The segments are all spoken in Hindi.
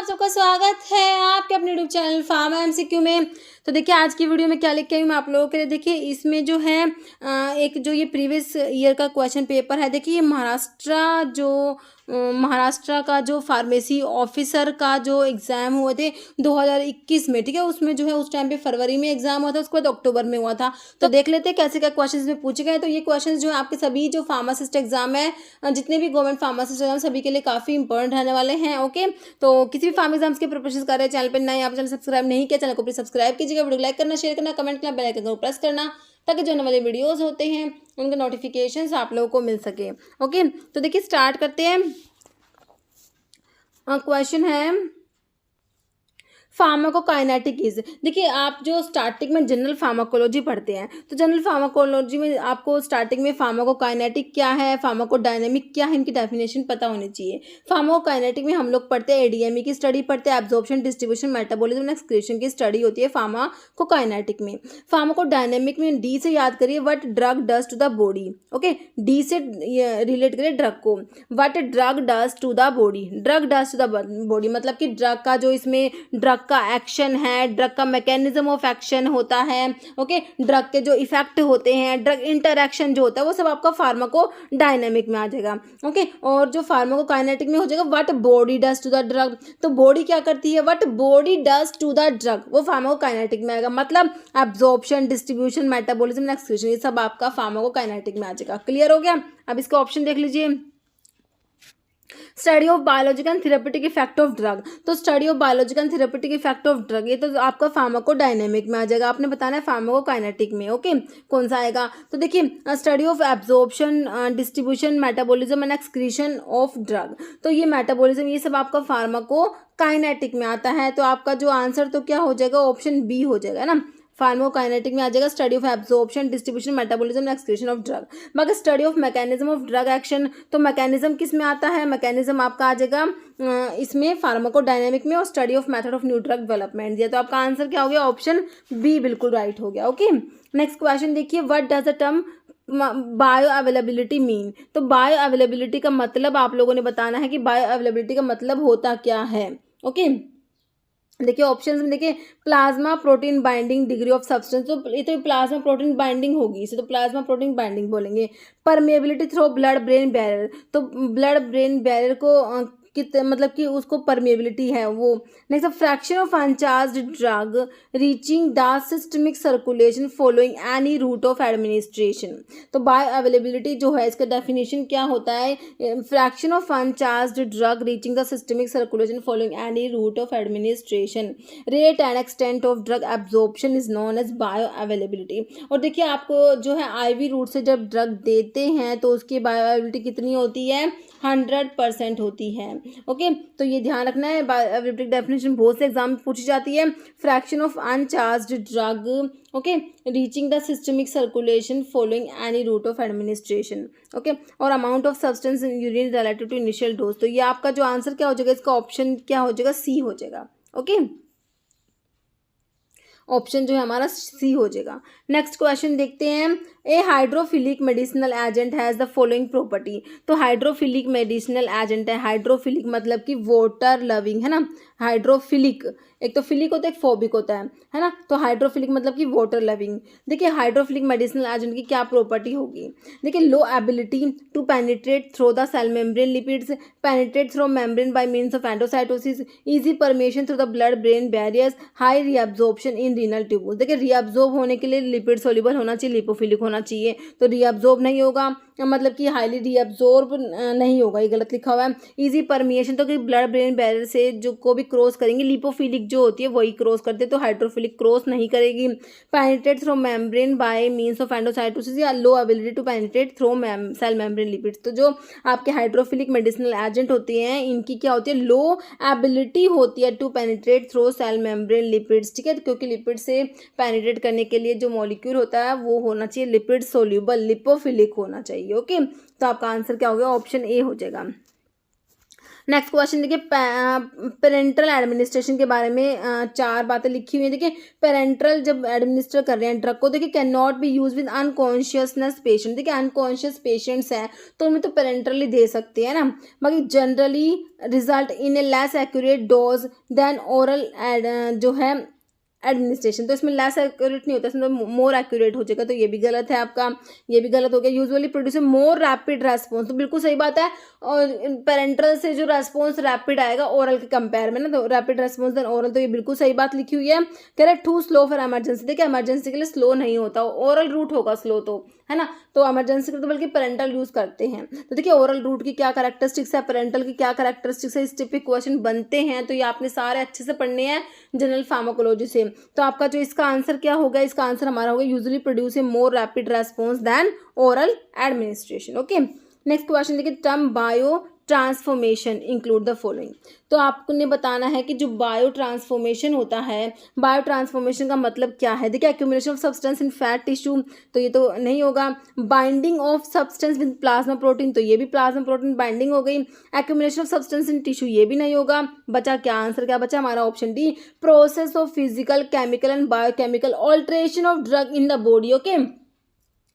आप सबका स्वागत है आपके अपने यूट्यूब चैनल फार्मा एमसीक्यू में। तो देखिए आज की वीडियो में क्या लेके आई हूँ मैं आप लोगों के लिए। देखिए इसमें जो है एक जो ये प्रीवियस ईयर का क्वेश्चन पेपर है। देखिए ये महाराष्ट्र का जो फार्मेसी ऑफिसर का जो एग्ज़ाम हुए थे 2021 में, ठीक है। उसमें जो है उस टाइम पे फरवरी में एग्ज़ाम हुआ था, उसके बाद अक्टूबर में हुआ था। तो देख लेते हैं कैसे क्या क्वेश्चन इसमें पूछे गए। तो ये क्वेश्चन जो है आपके सभी जो फार्मासिस्ट एग्जाम है, जितने भी गवर्नमेंट फार्मासिस्ट एग्जाम सभी के लिए काफ़ी इंपॉर्टेंट रहने वाले हैं। ओके, तो किसी भी फार्म एग्जाम्स के प्रिपरेशन कर रहे हैं, चैनल पर नए आप चैनल सब्सक्राइब नहीं किया, चैनल को प्लीज सब्सक्राइब कीजिएगा, वीडियो लाइक करना, शेयर करना, कमेंट करना, बेल आइकन को प्रेस करना, ताकि जो आने वाले वीडियोस होते हैं उनके नोटिफिकेशंस आप लोगों को मिल सके। ओके, तो देखिए स्टार्ट करते हैं। क्वेश्चन है फार्माकोकाइनेटिक्स। देखिए आप जो स्टार्टिंग में जनरल फार्माकोलॉजी पढ़ते हैं, तो जनरल फार्माकोलॉजी में आपको स्टार्टिंग में फार्माकोकाइनेटिक क्या है, फार्माकोडायनेमिक क्या है, इनकी डेफिनेशन पता होनी चाहिए। फार्माकोकाइनेटिक में हम लोग पढ़ते हैं एडीएमई की स्टडी पढ़ते हैं, absorption, distribution, metabolism and excretion की स्टडी होती है फार्माकोकाइनेटिक में। फार्माकोडायनेमिक में डी से याद करिए, what drug does to the body. Okay, D से रिलेट करिए ड्रग को, what drug does to the body. Drug does to the body मतलब कि ड्रग का जो इसमें ड्रग का एक्शन है, ड्रग का मैकेनिज्म ऑफ एक्शन होता है। ओके, ड्रग के जो इफेक्ट होते हैं, ड्रग इंटरैक्शन जो होता है, वो सब आपका फार्माकोडायनेमिक में आ जाएगा। ओके, और जो फार्माकोकाइनेटिक में हो जाएगा what body does to the drug. तो बॉडी क्या करती है, what body does to the drug, वो फार्माकोकाइनेटिक में आएगा। मतलब absorption, distribution, metabolism and excretion, ये सब आपका फार्माकोकाइनेटिक में आ जाएगा। क्लियर हो गया। अब इसका ऑप्शन देख लीजिए, study of biological and therapeutic effect of drug. तो study of biological and therapeutic effect of drug, ये तो आपका फार्माकोडायनेमिक में आ जाएगा। आपने बताना है फार्माकोकाइनेटिक में। ओके, कौन सा आएगा। तो देखिए study of absorption, distribution, metabolism and excretion of drug, तो ये मेटाबॉलिज्म ये सब आपका फार्माकोकाइनेटिक में आता है। तो आपका जो आंसर तो क्या हो जाएगा, ऑप्शन बी हो जाएगा ना। फार्माकोकाइनेटिक में आ जाएगा study of absorption, distribution, metabolism, excretion of drug. मगर study of mechanism of drug action, तो मैकेनिज्म किस में आता है, मैकेनिज्म आपका आ जाएगा इसमें फार्माकोडायनेमिक में। और study of method of new drug development दिया, तो आपका आंसर क्या हो गया, ऑप्शन बी बिल्कुल राइट हो गया। ओके, नेक्स्ट क्वेश्चन देखिए, what does the term bio availability mean. तो बायो अवेलेबिलिटी का मतलब आप लोगों ने बताना है कि बायो अवेलेबिलिटी का मतलब होता क्या है। ओके, देखिए ऑप्शंस में देखिए, plasma protein binding degree of substance, तो ये तो प्लाज्मा प्रोटीन बाइंडिंग होगी इसे, तो प्लाज्मा प्रोटीन बाइंडिंग बोलेंगे। Permeability through blood brain barrier, तो ब्लड ब्रेन बैरियर को मतलब कि उसको परमेबिलिटी है वो। Next, fraction of uncharged drug reaching the systemic circulation following any route of administration. तो बायो अवेलेबिलिटी जो है इसका डेफिनेशन क्या होता है, fraction of uncharged drug reaching the systemic circulation following any route of administration. Rate and extent of drug absorption is known as bioavailability. और देखिए आपको जो है आईवी रूट से जब ड्रग देते हैं तो उसकी बायो अवेलेबिलिटी कितनी होती है, 100% होती है। ओके, तो ये ध्यान रखना है। बायोअवेलेबिलिटी डेफिनेशन बहुत से एग्जाम में पूछी जाती है। Fraction of uncharged drug, okay, reaching the systemic circulation following any route of administration. Okay, और amount of substance in urine relative to initial dose. तो ये आपका जो आंसर क्या हो जाएगा, इसका ऑप्शन क्या हो जाएगा, सी हो जाएगा। ओके, ऑप्शन जो है हमारा सी हो जाएगा। नेक्स्ट क्वेश्चन देखते हैं, a hydrophilic medicinal agent has the following property. तो हाइड्रोफिलिक मेडिसिनल एजेंट है, हाइड्रोफिलिक मतलब कि वाटर लविंग है ना। हाइड्रोफिलिक, एक तो फिलिक होता है, एक फोबिक होता है ना। तो हाइड्रोफिलिक मतलब कि वाटर लविंग। देखिए हाइड्रोफिलिक मेडिसिनल एजेंट की क्या प्रॉपर्टी होगी, देखिए low ability to penetrate through the cell membrane lipids, penetrate through membrane by means of endocytosis, easy permeation through the blood brain barriers, high reabsorption in renal tubules. देखिए रीअब्जॉर्ब होने के लिए लिपिड सोल्यूबल होना चाहिए, लिपोफिलिक होना चाहिए। तो रीअब्जॉर्ब नहीं होगा, मतलब कि हाईली रीअब्जॉर्ब नहीं होगा, ये गलत लिखा हुआ है। इजी परमिएशन, तो कि ब्लड ब्रेन बैरियर से जो को भी क्रॉस करेंगे, लिपोफिलिक जो होती है वही क्रॉस करते, तो हाइड्रोफिलिक क्रॉस नहीं करेगी। Penetrate through membrane by means of endocytosis, या low ability to penetrate through cell membrane lipids. तो जो आपके हाइड्रोफिलिक मेडिसिनल एजेंट होते हैं इनकी क्या होती है, लो एबिलिटी होती है to penetrate through cell membrane lipids, ठीक है। क्योंकि लिपिड से पेनिट्रेट करने के लिए जो मॉलिक्यूल होता है वो होना चाहिए लिपिड सोल्यूबल, लिपोफिलिक होना चाहिए। ओके, तो आपका आंसर क्या हो गया, ऑप्शन ए हो जाएगा। नेक्स्ट क्वेश्चन देखिए, पेरेंटल एडमिनिस्ट्रेशन के बारे में चार बातें लिखी हुई हैं। देखिए पेरेंटल जब एडमिनिस्टर कर रहे हैं ड्रग को, देखिए can not be use with unconsciousness patient. देखिए अनकॉन्शियस पेशेंट्स हैं तो उनमें तो पेरेंटली दे सकते हैं ना। बाकी generally result in a less accurate dose than oral जो है एडमिनिस्ट्रेशन, तो इसमें लेस एक्यूरेट नहीं होता, इसमें मोर एक्यूरेट हो जाएगा, तो ये भी गलत है आपका, ये भी गलत हो गया। Usually produce more rapid response, तो बिल्कुल सही बात है। और पेरेंटल से जो रेस्पॉन्स रैपिड आएगा ओरल के कंपेयर में ना, तो रैपिड रेस्पॉन्स देन ओरल, तो ये बिल्कुल सही बात लिखी हुई है। कह रहे टू स्लो फॉर इमरजेंसी, देखिए इमरजेंसी के लिए स्लो नहीं होता, ओरल रूट होगा स्लो, तो है ना, तो इमरजेंसी के लिए तो बल्कि पेरेंटल यूज करते हैं। तो देखिए ओरल रूट की क्या कैरेक्टरिस्टिक्स है, पेरेंटल की क्या कैरेक्टरिस्टिक्स है, इस टाइप के क्वेश्चन बनते हैं, तो ये आपने सारे अच्छे से पढ़ने हैं जनरल फार्माकोलॉजी से। तो आपका जो इसका आंसर क्या होगा, इसका आंसर हमारा होगा usually produce a more rapid response than oral administration. Okay, next question देखिए, term biotransformation include the following. तो आपने बताना है कि जो बायो ट्रांसफॉर्मेशन होता है, बायो ट्रांसफॉर्मेशन का मतलब क्या है। देखिए accumulation of substance in fat tissue, तो ये तो नहीं होगा। Binding of substance with plasma protein, तो ये भी प्लाज्मा प्रोटीन बाइंडिंग हो गई। Accumulation of substance in tissue, ये भी नहीं होगा। बचा क्या, आंसर क्या बचा हमारा, option D, process of physical chemical and biochemical alteration of drug in the body. Okay,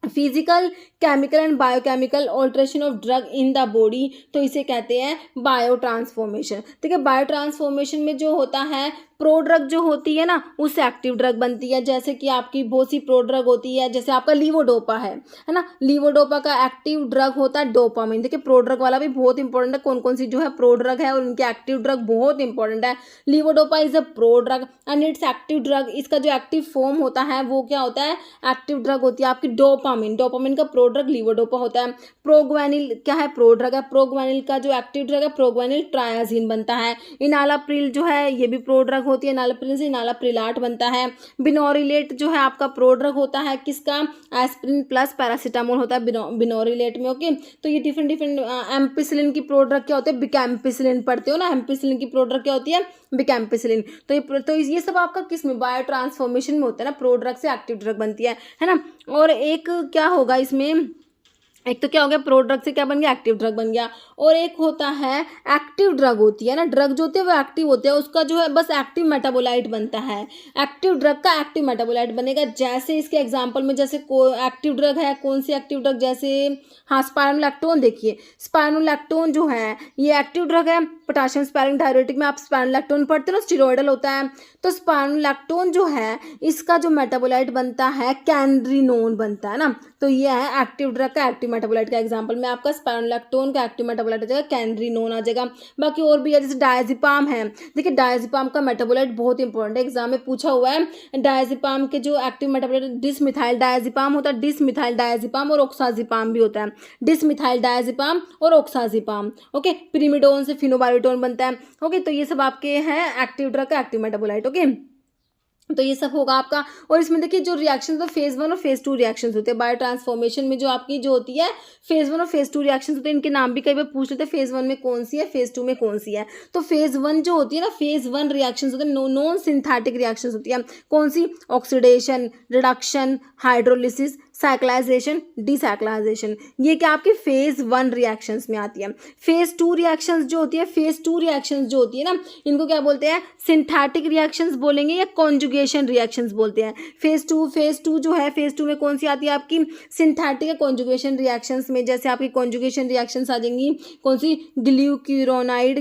physical chemical and biochemical alteration of drug in the body, तो इसे कहते हैं बायो ट्रांसफॉर्मेशन। ठीक है, बायो ट्रांसफॉर्मेशन में जो होता है प्रो ड्रग जो होती है ना, उससे एक्टिव ड्रग बनती है। जैसे कि आपकी बहुत सी प्रो ड्रग होती है, जैसे आपका लीवोडोपा है ना, लीवोडोपा का एक्टिव ड्रग होता है डोपामिन। देखिए प्रो ड्रग वाला भी बहुत इंपॉर्टेंट है, कौन कौन सी जो है प्रो ड्रग है और उनके एक्टिव ड्रग बहुत इंपॉर्टेंट है। Levodopa is a pro drug and it's active drug, इसका जो एक्टिव फॉर्म होता है वो क्या होता है, एक्टिव ड्रग होती है आपकी डोपामिन। डोपामिन का प्रो ड्रग लीवोडोपा होता है। प्रोग्वेनिल क्या है, प्रो ड्रग है। प्रोग्वेनिल का जो एक्टिव ड्रग है प्रोग्वेनिल ट्रायाजीन बनता है। इनालाप्रिल जो है ये भी प्रो ड्रग होती है, इनालाप्रिल से इनालाप्रिलाट बनता है। बिनोरिलेट जो है आपका प्रो ड्रग होता है किसका, एस्पिरिन प्लस पैरासीटामोल होता है बिनोरिलेट में। ओके, तो ये डिफरेंट डिफरेंट। एम्पिसिलिन की प्रो ड्रग क्या होते हैं, बिकैम्पिसिलिन पढ़ते हो ना, एम्पिसिलिन की प्रो ड्रग क्या होती है, बिकैम्पिसिलिन। तो ये सब आपका किस में, बायो ट्रांसफॉर्मेशन में होता है ना, प्रो ड्रग से एक्टिव ड्रग बनती है ना। और एक क्या होगा इसमें, एक तो क्या हो गया प्रो ड्रग से क्या बन गया, एक्टिव ड्रग बन गया। और एक होता है एक्टिव ड्रग होती है ना, ड्रग जो होती है वो एक्टिव होती है, उसका जो है बस एक्टिव मेटाबोलाइट बनता है। एक्टिव ड्रग का एक्टिव मेटाबोलाइट बनेगा। जैसे इसके एग्जांपल में, जैसे एक्टिव ड्रग है, कौन सी एक्टिव ड्रग, जैसे हाँ स्पाइरोलैक्टोन। देखिए स्पाइरोलैक्टोन जो है ये एक्टिव ड्रग है। पोटाशियम स्पायरिंग डायरेटिक में आप स्पाइरोलैक्टोन पढ़ते हो ना, स्टेरॉइडल होता है। तो स्पाइरोलैक्टोन जो है इसका जो मेटाबोलाइट बनता है कैनरिनोन बनता है ना, तो ये है एक्टिव ड्रग का एक्टिव मेटाबोलाइट का एग्जांपल में आपका स्पाइरोलैक्टोन का एक्टिव मेटाबोलाइट आ जाएगा कैनरिनोन आ जाएगा। बाकी और भी है, जैसे डायजेपाम है। देखिए डायजेपाम का मेटाबोलाइट बहुत इंपॉर्टेंट है, एग्जाम में पूछा हुआ है। डायजेपाम के जो एक्टिव मेटाबोलाइट डिसमिथाइल डायजेपाम होता है, डिसमिथाइल डायजेपाम और ऑक्साजेपाम भी होता है। डिसमिथाइल डायजेपाम और ऑक्साजेपाम। ओके, पिरिमिडोन से फिनोबारिटोन बनता है। ओके, तो ये सब आपके हैं एक्टिव ड्रग का एक्टिव मेटाबोलाइट। ओके, तो ये सब होगा आपका। और इसमें देखिए जो रिएक्शन तो फेज 1 और फेज 2 रिएक्शंस होते हैं बायो ट्रांसफॉर्मेशन में, जो आपकी जो होती है फेज 1 और फेज 2 रिएक्शंस होते हैं। इनके नाम भी कई बार पूछ लेते हैं, फेज 1 में कौन सी है, फेज 2 में कौन सी है। तो फेज 1 जो होती है ना, फेज 1 रिएक्शंस होते हैं, नॉन सिंथेटिक रिएक्शंस होती है। कौन सी, ऑक्सीडेशन, रिडक्शन, हाइड्रोलिसिस, साइक्लाइजेशन, डिसाइक्लाइजेशन, ये क्या आपके फेज 1 रिएक्शंस में आती है। फेज 2 रिएक्शंस जो होती है, फेज 2 रिएक्शंस जो होती है ना, इनको क्या बोलते हैं, सिंथेटिक रिएक्शंस बोलेंगे या कॉन्जुगेशन रिएक्शंस बोलते हैं। फेज 2 जो है, फेज 2 में कौन सी आती है आपकी, सिंथेटिक या कॉन्जुगेशन रिएक्शंस में। जैसे आपकी कॉन्जुगेशन रिएक्शंस आ जाएंगी, कौन सी, ग्लूक्यूरोनाइड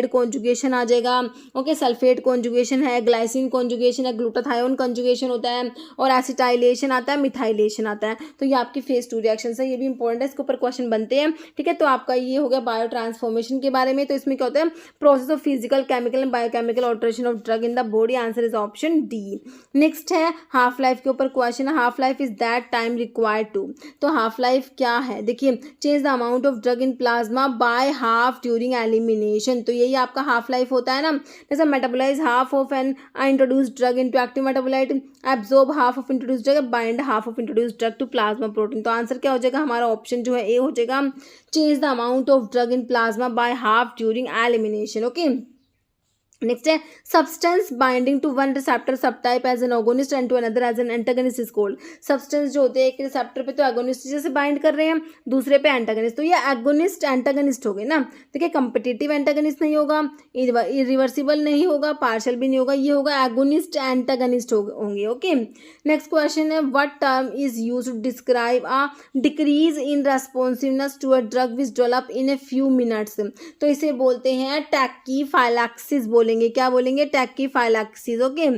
कॉन्जुगेशन आ जाएगा। ओके, सल्फेट कॉन्जुगेशन है, ग्लाइसिन कॉन्जुगेशन है, ग्लूटाथायोन कॉन्जुगेशन होता है, और एसिटाइलेशन आता है, मिथाइलेशन आता है। तो ये आपकी फेज 2 रिएक्शंस है, ये भी इंपॉर्टेंट है, इसके ऊपर क्वेश्चन बनते हैं। ठीक है, तो आपका ये हो गया बायो ट्रांसफॉर्मेशन के बारे में। तो इसमें क्या होता है, process of physical chemical and biochemical alteration of drug in the body, answer is option D. Next है हाफ लाइफ के ऊपर क्वेश्चन है, half life is that time required to. तो हाफ लाइफ क्या है, देखिए change the amount of drug in plasma by half during elimination, तो यही आपका हाफ लाइफ होता है ना। जैसे metabolise half of an introduced drug into active metabolite, absorb half of introduced drug, bind half of introduced drug to plasma protein. तो आंसर क्या हो जाएगा हमारा, ऑप्शन जो है ए हो जाएगा, change the amount of drug in plasma by half during elimination. Okay, next है substance binding to one receptor subtype as an agonist and to another as an antagonist is called. Substance जो होते हैं एक रिसेप्टर पे तो एगोनिस्ट जैसे बाइंड कर रहे हैं, दूसरे पे एंटागनिस्ट, तो ये एगोनिस्ट एंटागनिस्ट हो गए ना। देखिए कंपिटिटिव एंटागनिस्ट नहीं होगा, इरिवर्सिबल नहीं होगा, पार्शियल भी नहीं होगा, ये होगा एगोनिस्ट एंटागनिस्ट होंगे। ओके, नेक्स्ट क्वेश्चन है what term is use to describe a decrease in responsiveness to a drug which develop in a few minutes. तो इसे बोलते हैं टैकीफाइलैक्सिस बोलेंगे। क्या बोलेंगे? टैकीफाइलैक्सिस। ओके,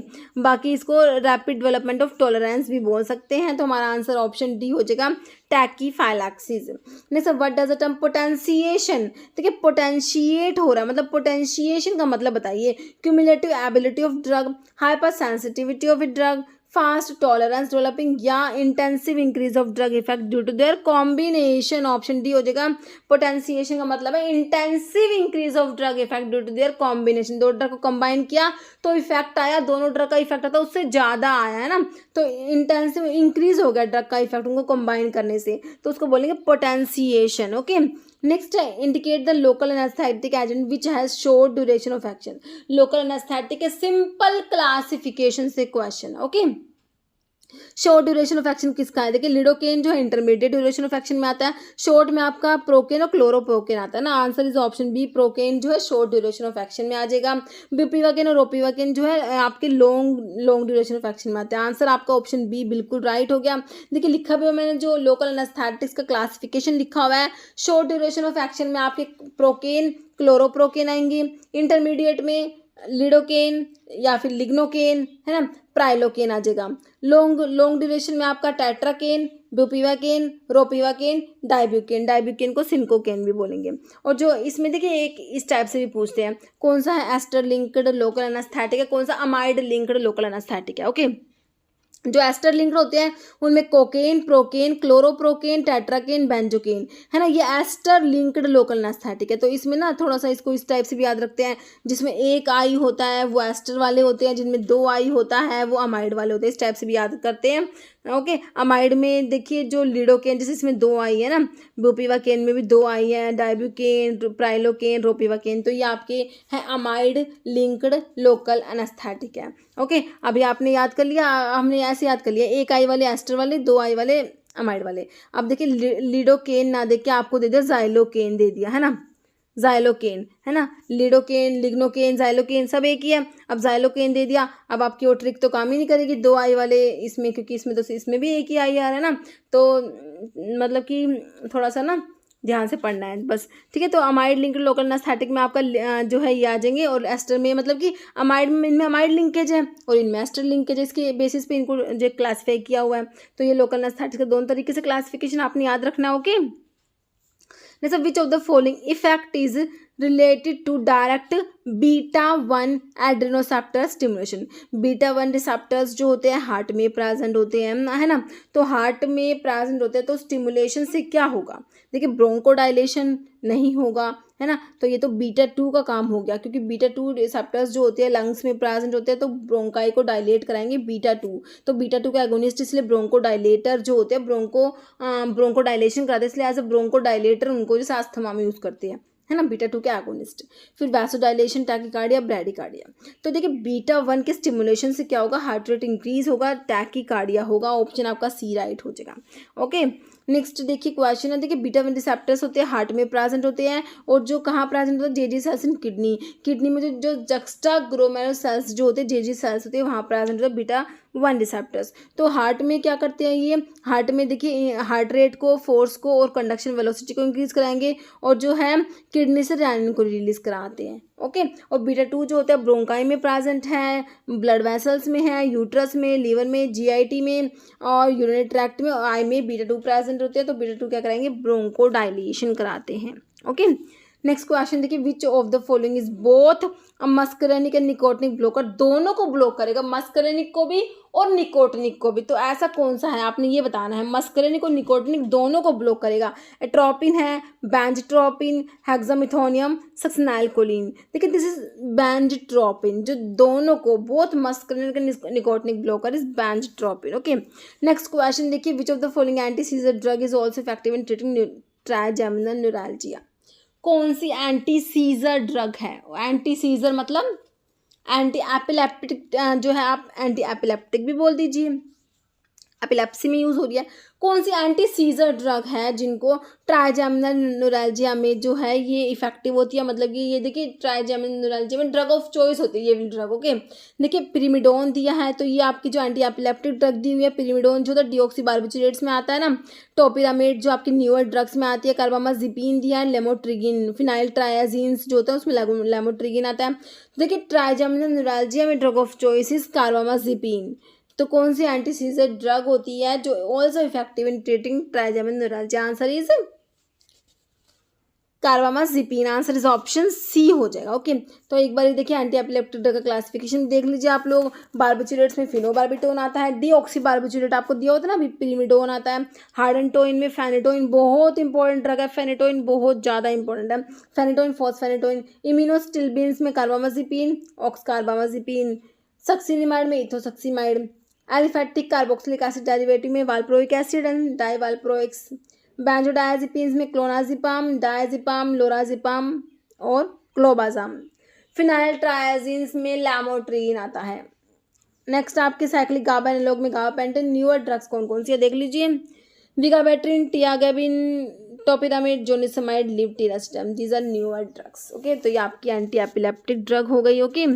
बाकी इसको रैपिड डेवलपमेंट ऑफ टॉलरेंस भी बोल सकते हैं। तो हमारा आंसर ऑप्शन डी हो जाएगा tachyphylaxis. Next what does the term potentiation. देखिए पोटेंशिएट हो रहा है, मतलब पोटेंशिएशन का मतलब बताइए। Cumulative ability of drug, hypersensitivity of a drug, fast tolerance developing या intensive increase of drug effect due to their combination. Option D हो जाएगा। पोटेंशिएशन का मतलब है intensive increase of drug effect due to their combination. दो ड्रग को कंबाइन किया तो इफेक्ट आया, दोनों ड्रग का इफेक्ट आता उससे ज़्यादा आया है ना, तो इंटेंसिव इंक्रीज हो गया ड्रग का इफेक्ट उनको कंबाइन करने से, तो उसको बोलेंगे पोटेंशिएशन। ओके, नेक्स्ट है indicate the local anaesthetic agent which has short duration of action. Local anaesthetic के सिंपल क्लासिफिकेशन से question. Okay, short duration of action किसका है? देखिए लिडोकेन जो है इंटरमीडिएट ड्यूरेशन ऑफ एक्शन में आता है, शॉर्ट में आपका प्रोकेन और क्लोरोप्रोकेन आता है ना। Answer is option B, procaine जो है शॉर्ट ड्यूरेशन ऑफ एक्शन में आ जाएगा। ब्यूपीवाकेन और रोपीवाकेन जो है आपके लॉन्ग ड्यूरेशन ऑफ एक्शन में आते हैं। आंसर आपका ऑप्शन बी बिल्कुल राइट हो गया। देखिए लिखा भी है मैंने जो लोकल एनेस्थेटिक्स का क्लासिफिकेशन लिखा हुआ है, शॉर्ट ड्यूरेशन ऑफ एक्शन में आपके प्रोकेन क्लोरोप्रोकेन आएंगे, इंटरमीडिएट में लिडोकेन या फिर लिग्नोकेन है ना, प्राइलोकेन आ जाएगा। लॉन्ग ड्यूरेशन में आपका टेट्राकेन, ब्यूपीवाकेन, रोपीवाकेन, डाइब्यूकेन को सिंकोकेन भी बोलेंगे। और जो इसमें देखिए एक इस टाइप से भी पूछते हैं कौन सा है एस्टर लिंक्ड लोकल एनेस्थेटिक है, कौन सा अमाइड लिंक्ड लोकल एनेस्थेटिक है। ओके, जो एस्टर लिंक्ड होते हैं उनमें कोकेन, प्रोकेन, क्लोरोप्रोकेन, टेट्राकेन, बेंजोकेन है ना, ये एस्टर लिंक्ड लोकल एनेस्थेटिक है। तो इसमें ना थोड़ा सा इसको इस टाइप से भी याद रखते हैं, जिसमें एक आई होता है वो एस्टर वाले होते हैं, जिनमें दो आई होता है वो अमाइड वाले होते हैं, इस टाइप से भी याद करते हैं। ओके, अमाइड में देखिए जो लिडोकेन जैसे इसमें दो आई है ना, ब्यूपीवाकेन में भी दो आई है, डाइब्यूकेन, प्राइलोकेन, रोपीवाकेन, तो ये आपके हैं अमाइड लिंक्ड लोकल एनेस्थेटिक है। ओके, अभी आपने याद कर लिया, हमने ऐसे याद कर लिया, एक आई वाले एस्टर वाले, दो आई वाले अमाइड वाले। अब देखिए लिडोकेन ना देख के आपको दे दिया जाइलोकेन दे दिया है ना, जाइलोकेन है ना, लिडोकेन, लिग्नोकेन, जाइलोकेन सब एक ही है। अब जाइलोकेन दे दिया, अब आपकी वो ट्रिक तो काम ही नहीं करेगी दो आई वाले इसमें, क्योंकि इसमें तो इसमें भी एक ही आई आ रहा है ना, तो मतलब कि थोड़ा सा ना ध्यान से पढ़ना है बस, ठीक है। तो अमाइड लिंक्ड लोकल एनेस्थेटिक में आपका जो है ये आ जाएंगे, और एस्टर में मतलब कि अमाइड में इनमें अमाइड लिंकेज है और इनमें एस्टर लिंकेज है, इसके बेसिस पे इनको जो क्लासीफाई किया हुआ है। तो ये लोकल एनेस्थेटिक का दोनों तरीके से क्लासिफिकेशन आपने याद रखना। Okay, next which of the following effect is related to direct beta one adrenoceptor stimulation. Beta one receptors जो होते हैं हार्ट में प्रेजेंट होते हैं है ना, तो हार्ट में प्रेजेंट होते हैं, तो स्टिमुलेशन से क्या होगा? देखिए ब्रोंकोडाइलेशन नहीं होगा है ना, तो ये तो बीटा टू का काम हो गया, क्योंकि बीटा टू रिसेप्टर्स जो होते हैं लंग्स में प्रेजेंट होते हैं, तो ब्रोंकाई को डायलेट कराएंगे बीटा टू, तो बीटा टू का एगोनिस्ट इसलिए ब्रोंकोडाइलेटर जो होते हैं ब्रोंकोडाइलेशन कराते हैं, इसलिए एज अ ब्रोंकोडाइलेटर उनको जैसे अस्थमा में यूज करते हैं है ना, बीटा टू के एगोनिस्ट। फिर वैसोडाइलेशन, टैकीकार्डिया, ब्रैडीकार्डिया। तो देखिए बीटा वन के स्टिमुलेशन से क्या होगा? हार्ट रेट इंक्रीज होगा, टैकीकार्डिया होगा, ऑप्शन आपका सी राइट हो जाएगा। ओके, नेक्स्ट देखिए क्वेश्चन है, देखिए बीटा वन रिसेप्टर्स होते हैं हार्ट में प्रेजेंट होते हैं, और जो कहाँ प्रेजेंट होते हैं? जेजी सेल्स इन किडनी। किडनी में जो जक्स्टा ग्लोमेरुलर सेल्स जो होते हैं जेजी सेल्स होते हैं वहाँ प्रेजेंट होते हैं बीटा वन रिसेप्टर्स। तो हार्ट में क्या करते हैं ये? हार्ट में देखिए हार्ट रेट को, फोर्स को और कंडक्शन वेलोसिटी को इंक्रीज कराएंगे, और जो है किडनी से रेनिन को रिलीज कराते हैं। ओके, और बीटा टू जो होता है ब्रोंकाई में प्रेजेंट है, ब्लड वेसल्स में है, यूट्रस में, लीवर में, जीआईटी में और यूरिनरी ट्रैक्ट में, और आई में बीटा टू प्रेजेंट होते हैं, तो बीटा टू क्या कराएंगे? ब्रोंकोडाइलेशन कराते हैं। ओके, नेक्स्ट क्वेश्चन देखिए which of the following is both muscarinic and nicotinic blocker. दोनों को ब्लॉक करेगा, मस्करेनिक को भी और निकोटिनिक को भी, तो ऐसा कौन सा है आपने ये बताना है। मस्करेनिक और निकोटिनिक दोनों को ब्लॉक करेगा। एट्रोपिन है, बेंजट्रोपिन, हेक्सामिथोनियम, सक्सिनाइलकोलिन। देखिए दिस इज बेंजट्रोपिन, जो दोनों को both muscarinic and nicotinic blocker is benztropine. Okay, next question देखिए which of the following anti seizure drug is also effective in treating trigeminal neuralgia. कौन सी एंटी सीजर ड्रग है? एंटी सीजर मतलब एंटी एपिलेप्टिक जो है आप एंटी एपिलेप्टिक भी बोल दीजिए, एपिलेप्सी में यूज़ हो रही है। कौन सी एंटी सीजर ड्रग है जिनको ट्राइजेमिनल न्यूरैल्जिया में जो है ये इफेक्टिव होती है, मतलब कि ये देखिए ट्राइजेमिनल न्यूरैल्जिया में ड्रग ऑफ चॉइस होती है ये भी ड्रग, ओके। देखिए पिरिमिडोन दिया है, तो ये आपकी जो एंटी एपिलेप्टिक ड्रग दी हुई है पिरिमिडोन जो होता है डिऑक्सी बार्बिचुरेट्स में आता है ना, टोपिरामेड जो आपकी न्यूअर ड्रग्स में आती है, कार्बामाजिपिन दिया है, लेमोट्रिगिन, फिनाइल ट्रायाजीन्स जो होता है उसमें लेमोट्रिगिन आता है। तो देखिए ट्राइजेमिनल न्यूरैल्जिया में drug of choice is carbamazepine. तो कौन सी एंटी सीजर ड्रग होती है जो also effective in treating trigeminal neuralgia? Answer is carbamazepine. Answer is option C हो जाएगा, ओके। तो एक बार देखिए एंटी एपिलेप्टिक ड्रग का क्लासिफिकेशन देख लीजिए आप लोग। बार्बिचुरेट्स में फिनोबार्बिटोन आता है, डीऑक्सी बार्बिचुरेट आपको दिया होता है ना, पिरिमिडोन आता है। हार्डेंटोइन में फेनेटोइन बहुत इंपॉर्टेंट ड्रग है, फेनेटोइन बहुत ज़्यादा इंपॉर्टेंट है, फेनेटोइन फॉस्फेनेटोइन। इम्यूनोस्टिल्बिन्स में कार्बामाजिपिन, ऑक्सकार्बामाजिपिन। सक्सिनिमाइड में ethosuximide. Aliphatic carboxylic acid derivative में वाल्प्रोइक एसिड एंड डाइवाल्प्रोइक्स। बेंजोडायज़ेपिन्स में क्लोनाजिपाम, डायजिपाम, लोराजिपाम और क्लोबाजाम। फिनाइल ट्रायाजीन्स में लैमोट्रिगिन आता है। नेक्स्ट आपके साइक्लिक गाबा एनालॉग में गाबापेंटेन। न्यूअर ड्रग्स कौन कौन सी है देख लीजिए। Vigabatrin, tiagabine, topiramate, zonisamide, levetiracetam, these are newer drugs, okay. तो ये आपकी एंटी एपिलेप्टिक ड्रग हो गई, ओके।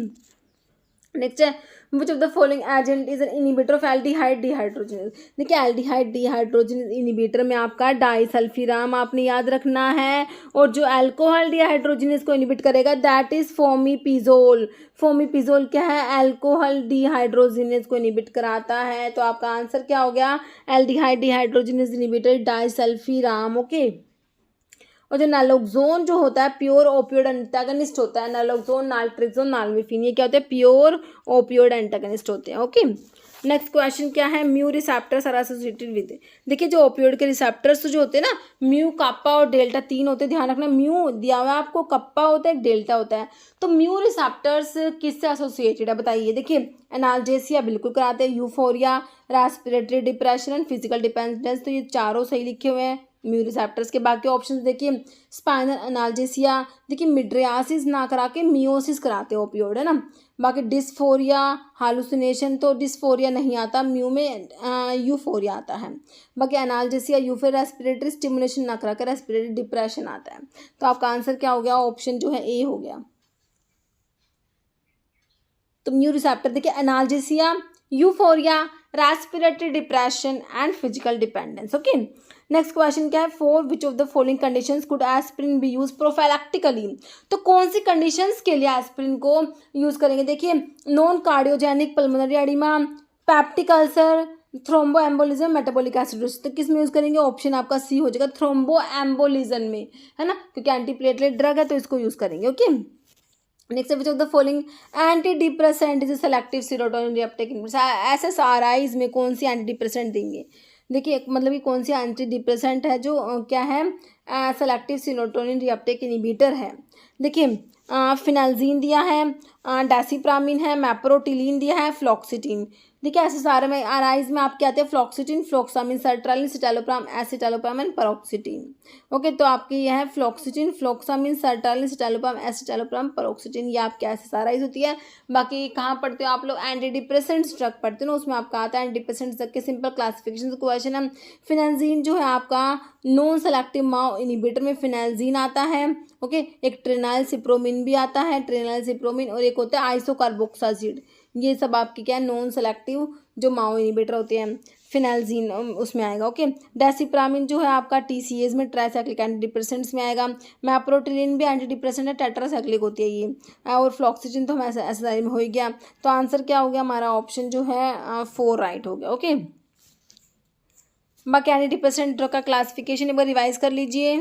नेक्स्ट है विच of the following agent is an inhibitor of aldehyde dehydrogenase. देखिए एल्डिहाइड डिहाइड्रोजिनेज इनिबिटर में आपका डाइसल्फिराम आपने याद रखना है, और जो अल्कोहल डिहाइड्रोजिनेज को इनिबिट करेगा दैट इज फोमीपिजोल। फोमीपिजोल क्या है? अल्कोहल डिहाइड्रोजिनेज को इनिबिट कराता है। तो आपका आंसर क्या हो गया? Aldehyde dehydrogenase inhibitor disulfiram, okay. और जो नालोक्सोन जो होता है प्योर ओपियोड एंटागनिस्ट होता है, नालोक्सोन, नाल्ट्रिक्सोन, नाल्मिफिन, ये क्या होते हैं? प्योर ओपियोड एंटागनिस्ट होते हैं, ओके। नेक्स्ट क्वेश्चन क्या है? Mu receptors are associated with. देखिए जो ओपियोड के रिसेप्टर्स जो होते हैं ना, म्यू, काप्पा और डेल्टा 3 होते हैं, ध्यान रखना। म्यू दिया हुआ है आपको, कप्पा होता है, डेल्टा होता है। तो म्यू रिसेप्टर्स किससे एसोसिएटेड है बताइए? देखिए एनाल्जेसिया बिल्कुल कराते हैं, euphoria, respiratory depression and physical dependence, तो ये चारों सही लिखे हुए हैं म्यू रिसेप्टर्स के। बाकी ऑप्शंस देखिए स्पाइनल एनाल्जेसिया, देखिए मिड्रियासिस ना करा के मियोसिस कराते हैं ओपियोड, है ना। बाकी डिस्फोरिया, हालुसिनेशन, तो डिस्फोरिया नहीं आता म्यू में, यूफोरिया आता है। बाकी एनाल्जेसिया, यूफे, रेस्पिरेटरी स्टिमुलेशन ना करा के रेस्पिरेटरी डिप्रेशन आता है। तो आपका आंसर क्या हो गया? ऑप्शन जो है ए हो गया। तो म्यू रिसेप्टर देखिए analgesia, euphoria, respiratory depression and physical dependence, okay. Next question क्या है? For which of the following conditions could aspirin be used prophylactically. तो कौन सी कंडीशंस के लिए एस्पिरिन को यूज करेंगे? देखिए non cardiogenic pulmonary oedema, peptic ulcer, thrombo embolism, metabolic acidosis. तो किस में यूज करेंगे? ऑप्शन आपका सी हो जाएगा, थ्रोम्बो एम्बोलिज्म में, है ना, क्योंकि एंटीप्लेटलेट ड्रग है तो इसको यूज करेंगे, okay. Next which of the following anti depressant is selective serotonin reuptake inhibitor. SSRIs में कौन सी एंटी डिप्रेसेंट देंगे? देखिए मतलब कि कौन सी एंटी डिप्रेसेंट है जो क्या है? सेलेक्टिव सीरोटोनिन रीअपटेक इनहिबिटर है। देखिए फिनाल्जीन दिया है, डासिप्रामिन है, मैप्रोटिलीन दिया है, फ्लॉक्सिटिन। देखिए एसएसआरआईज में आपके आते हैं fluoxetine, fluvoxamine, sertraline, citalopram, escitalopram and paroxetine, okay. तो आपकी यह है fluoxetine, fluvoxamine, sertraline, citalopram, escitalopram, paroxetine, ये आपकी एसएसआरआईज होती है। बाकी कहाँ पढ़ते हो आप लोग? एंटी डिप्रेसेंट्स ड्रग पढ़ते हो ना, उसमें आपका आता है एंटी डिप्रेसेंट्स ड्रग के सिंपल क्लासिफिकेशन क्वेश्चन है। फिनाल्जीन जो है आपका नॉन सेलेक्टिव माओ इनिबिटर में फिनाल्जीन आता है, ओके। एक ट्रेनाइल सिप्रोमिन भी आता है, ट्रेनाइल सिप्रोमिन, और एक होता है आइसोकार्बोक्साजिड। ये सब आपके क्या है? नॉन सेलेक्टिव जो माओ इनिबिटर होते हैं, फिनाल्जीन उसमें आएगा, ओके। डेसिप्रामिन जो है आपका टीसीएस में, ट्राइसाइक्लिक एंटी डिप्रेसेंट्स में आएगा। मैप्रोटिलिन भी एंटी डिप्रेसेंट है, टेट्रासाइक्लिक होती है ये। और फ्लॉक्सिटिन तो हमारे एसएसआरआई में हो ही गया। तो आंसर क्या हो गया हमारा? ऑप्शन जो है 4 राइट हो गया, ओके। बाकी एंटी डिप्रेसेंट ड्रग का क्लासिफिकेशन एक बार रिवाइज कर लीजिए।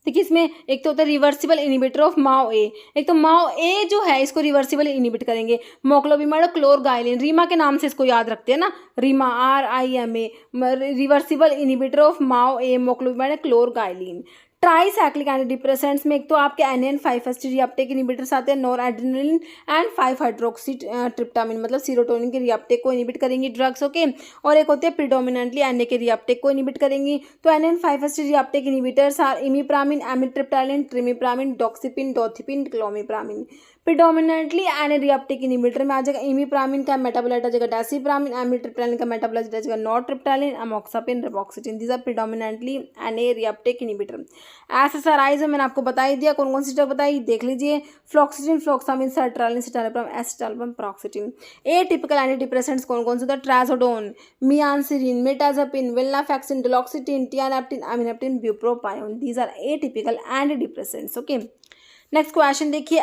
देखिए इसमें एक तो होता है रिवर्सिबल इनिबिटर ऑफ माओ ए। एक तो माओ ए जो है इसको रिवर्सिबल इनिबिट करेंगे, मोक्लोबिमाइड, क्लोरगाइलिन, रीमा के नाम से इसको याद रखते हैं ना, RIMA, RIMA, reversible inhibitor of MAO A, moclobemide, clorgyline. Tricyclic anti depressants में एक तो आपके एनएन 5-HT रीअपटेक इनहिबिटर्स आते हैं, nor adrenaline and five hydroxy tryptamine, मतलब सीरोटोनिन के रीअपटेक को इनहिबिट करेंगी ड्रग्स, ओके। और एक होते हैं प्रीडोमिनेंटली एनए के रीअपटेक को इनहिबिट करेंगी। तो NN 5-HT reuptake inhibitors are imipramine, amitriptyline, trimipramine, doxepin, dothiepin, clomipramine. Predominantly NA reuptake inhibitor में आ जाएगा इमिप्रामिन का मेटाबोलाइट आ जाएगा डायसिप्रामिन, एमिट्रिप्टालिन का मेटाबोलाइट आ जाएगा nortriptyline, amoxapine, reboxetine. These are predominantly NA reuptake inhibitor. SSRIs में मैंने आपको बता ही दिया, कौन कौन सी ड्रग बताई देख लीजिए, fluoxetine, fluvoxamine, sertraline, citalopram, escitalopram, paroxetine. Atypical anti depressants कौन कौन से होता है, trazodone, mianserin, mirtazapine, venlafaxine, duloxetine, tianeptine, amineptine, bupropion. These are atypical anti depressants, okay. Next question देखिए,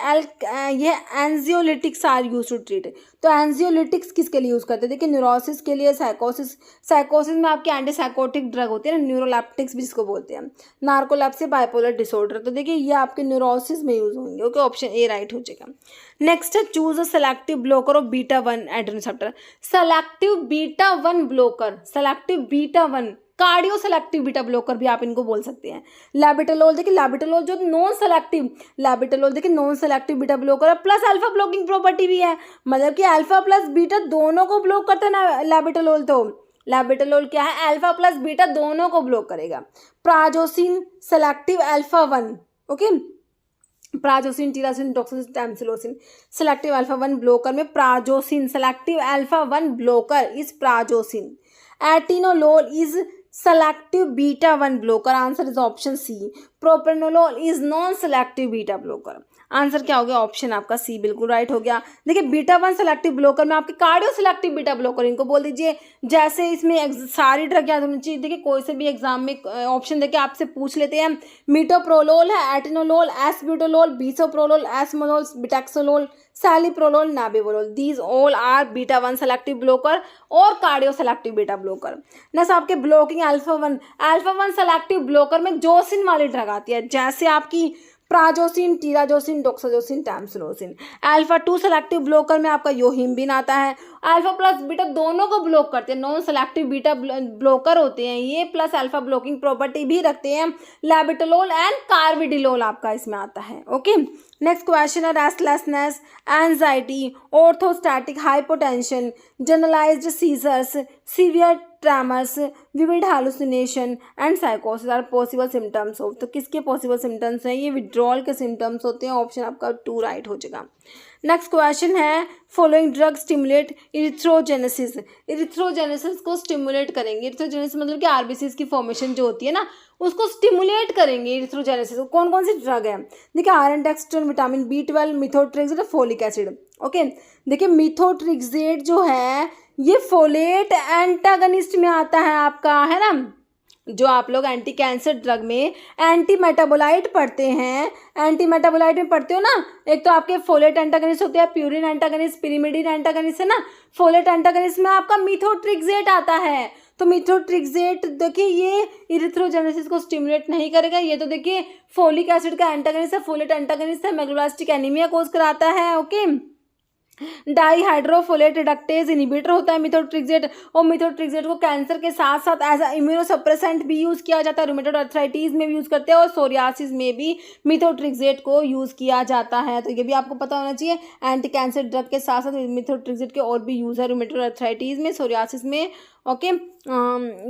ये anxiolytics are used to treat. तो एंजियोलिटिक्स किसके लिए यूज करते हैं, देखिए न्यूरोसिस के लिए, साइकोसिस में आपके एंटीसाइकोटिक ड्रग होते हैं ना, न्यूरोलैप्टिक्स भी जिसको बोलते हैं, नार्कोलेप्सी, बाइपोलर डिसऑर्डर। तो देखिए ये आपके न्यूरोसिस में यूज होंगे, ओके, ऑप्शन ए राइट हो जाएगा। नेक्स्ट है choose a selective blocker of beta one adrenal receptor. Selective beta one blocker, selective beta one cardio selective beta blocker भी आप इनको बोल सकते हैं। लैबिटोलोल, देखिए लैबिटोलोल जो नॉन सेलेक्टिव, लैबिटोलोल देखिए नॉन सेलेक्टिव बीटा ब्लॉकर है, प्लस अल्फा ब्लॉकिंग प्रॉपर्टी भी है, मतलब कि अल्फा प्लस बीटा दोनों को ब्लॉक करता है ना लैबिटोलोल। तो लैबिटोलोल क्या है, अल्फा प्लस बीटा दोनों को ब्लॉक करेगा। Prazosin selective alpha 1, okay, prazosin, terazosin, toxin, tamsulosin. Selective alpha 1 blocker में prazosin, selective alpha 1 blocker is prazosin. Atenolol is selective beta-1 blocker, answer is option C. Propranolol is non selective beta blocker, answer क्या हो गया, ऑप्शन आपका सी बिल्कुल राइट हो गया। देखिए बीटा-1 सेलेक्टिव ब्लोकर में आपके कार्डियो सेलेक्टिव बीटा ब्लोकर इनको बोल दीजिए। जैसे इसमें सारी ड्रग याद होनी चाहिए, देखिए कोई से भी एग्जाम में ऑप्शन देके आपसे पूछ लेते हैं, मीटोप्रोलोल है, atenolol, acebutolol, bisoprolol, esmolol, betaxolol, celiprolol, nebivolol. These all are beta one selective blocker और cardio selective beta blocker. Next आपके ब्लॉकिंग अल्फा 1 सेलेक्टिव ब्लोकर में जोसिन वाली ड्रग आती है, जैसे आपकी prazosin, terazosin, doxazosin, tamsulosin. Alpha 2 selective blocker में आपका योहिम्बिन आता है, अल्फा प्लस बीटा दोनों को ब्लॉक करते हैं, नॉन सेलेक्टिव बीटा ब्लोकर होते हैं ये, प्लस अल्फा ब्लॉकिंग प्रॉपर्टी भी रखते हैं। लैबिटोलोल एंड कार्बिडिलोल आपका इसमें आता है, ओके। नेक्स्ट क्वेश्चन है restlessness, anxiety, orthostatic hypotension, generalised seizures, severe tremors, vivid hallucination and साइकोसिस आर पॉसिबल सिम्टम्स ऑफ। तो किसके पॉसिबल सिम्टम्स हैं, ये विड्रॉल के सिम्टम्स होते हैं, ऑप्शन आपका 2 राइट हो जाएगा। नेक्स्ट क्वेश्चन है फॉलोइंग ड्रग स्टिमुलेट इरिथ्रोजेनेसिस। इरिथ्रोजेनेसिस को स्टिमुलेट करेंगे, इरिथ्रोजेनेसिस मतलब कि आरबीसीज की फॉर्मेशन जो होती है ना उसको स्टिमुलेट करेंगे इरिथ्रोजेनेसिस। कौन कौन सी ड्रग है, देखिए iron, dextran, vitamin B12, methotrexate, folic acid, okay. देखिए मिथोट्रेक्सेट जो है ये फोलेट एंटागनिस्ट में आता है आपका, है ना, जो आप लोग एंटी कैंसर ड्रग में एंटी मेटाबोलाइट पढ़ते हैं, एंटी मेटाबोलाइट में पढ़ते हो ना, एक तो आपके फोलेट एंटागनिस्ट होते हैं, प्यूरिन एंटागनिस्ट, पिरिमिडिन एंटागनिस्ट, है ना। फोलेट एंटागनिस्ट में आपका मिथोट्रेक्सेट आता है, तो मिथोट्रेक्सेट देखिए ये इरिथ्रोजेनेसिस को स्टिमुलेट नहीं करेगा, ये तो देखिए फोलिक एसिड का एंटागनिस्ट है, फोलेट एंटागनिस्ट है, मेगालोब्लास्टिक एनीमिया कोज कराता है, ओके। डाईहाइड्रोफोलेट रिडक्टेज इनहिबिटर होता है मिथोट्रेक्सेट, और मिथोट्रेक्सेट को कैंसर के साथ साथ एज अ इम्यूनोसप्रेसेंट भी यूज किया जाता है, रूमेटॉइड आर्थराइटिस में भी यूज करते हैं, और सोरियासिस में भी मिथोट्रेक्सेट को यूज किया जाता है। तो ये भी आपको पता होना चाहिए, एंटी कैंसर ड्रग के साथ साथ मिथोट्रेक्सेट के और भी यूज है, रूमेटॉइड आर्थराइटिस में, सोरियासिस में, ओके।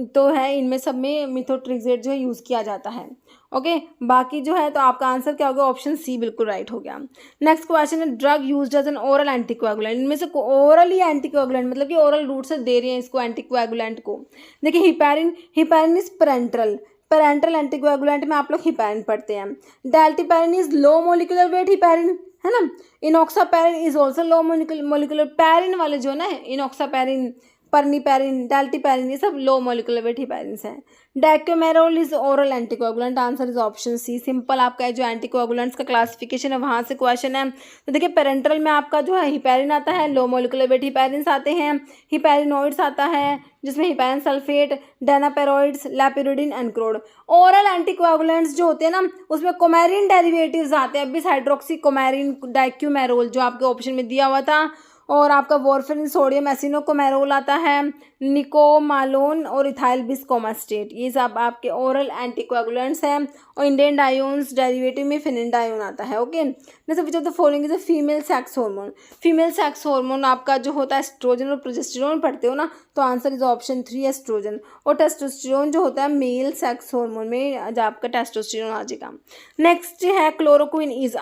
तो है इनमें सब में मिथोट्रेक्सेट जो है यूज किया जाता है, ओके। बाकी जो है तो आपका आंसर क्या होगा, ऑप्शन सी बिल्कुल राइट हो गया। नेक्स्ट क्वेश्चन है drug used as an oral anticoagulant. इनमें से ओरली एंटीकोएगुलेंट मतलब कि ओरल रूट से दे रहे हैं इसको एंटीकोएगुलेंट को। देखिए हिपैरिन इज पेरेंट्रल एंटीकोएगुलेंट में आप लोग हिपैरिन पढ़ते हैं। Dalteparin is low molecular weight heparin, है ना। Enoxaparin is also low molecular, पैरिन वाले जो ना इनॉक्सापेरिन, परनीपेरिन, डाल्टेपेरिन ये सब लो मोलिकुलर वेट हिपैरिन्स हैं। Dicoumarol is oral anticoagulant, answer is option C. Simple आपका जो एंटीकोएगुलेंट्स का क्लासिफिकेशन है वहाँ से क्वेश्चन है। तो देखिए पेरेंट्रल में आपका जो है हिपैरिन आता है, लो मोलिकुलर वेट हिपैरिन्स आते हैं, हिपैरिनोइड्स आता है जिसमें हिपैरिन सल्फेट, डेनापेरोइड्स, लैपिरिडिन, एनक्रोड। ओरल एंटीकोएगुलेंट्स जो होते हैं ना उसमें कोमेरिन डेरिवेटिव्स आते हैं, बिस हाइड्रोक्सी कोमेरिन, डाइक्यूमेरोल जो आपके ऑप्शन में दिया हुआ था, और आपका वॉरफेरिन सोडियम एसिनोकोमेरोल आता है, निकोमालोन और इथाइल बिस्कोमास्टेट, ये सब आपके ओरल एंटीकोएगुलेंट्स हैं। और इंडियन डायोन्स डेरिवेटिव में फिनिडायोन आता है। ओके, जैसे विच of the following is a female sex hormone. Female sex hormone आपका जो होता है एस्ट्रोजन और प्रोजेस्टेरोन पढ़ते हो ना, तो आंसर इज ऑप्शन 3 एस्ट्रोजन। और टेस्टोस्टेरोन जो होता है मेल सेक्स हार्मोन में जो आपका टेस्टोस्टेरोन आ जाएगा। नेक्स्ट है क्लोरोक्विन इज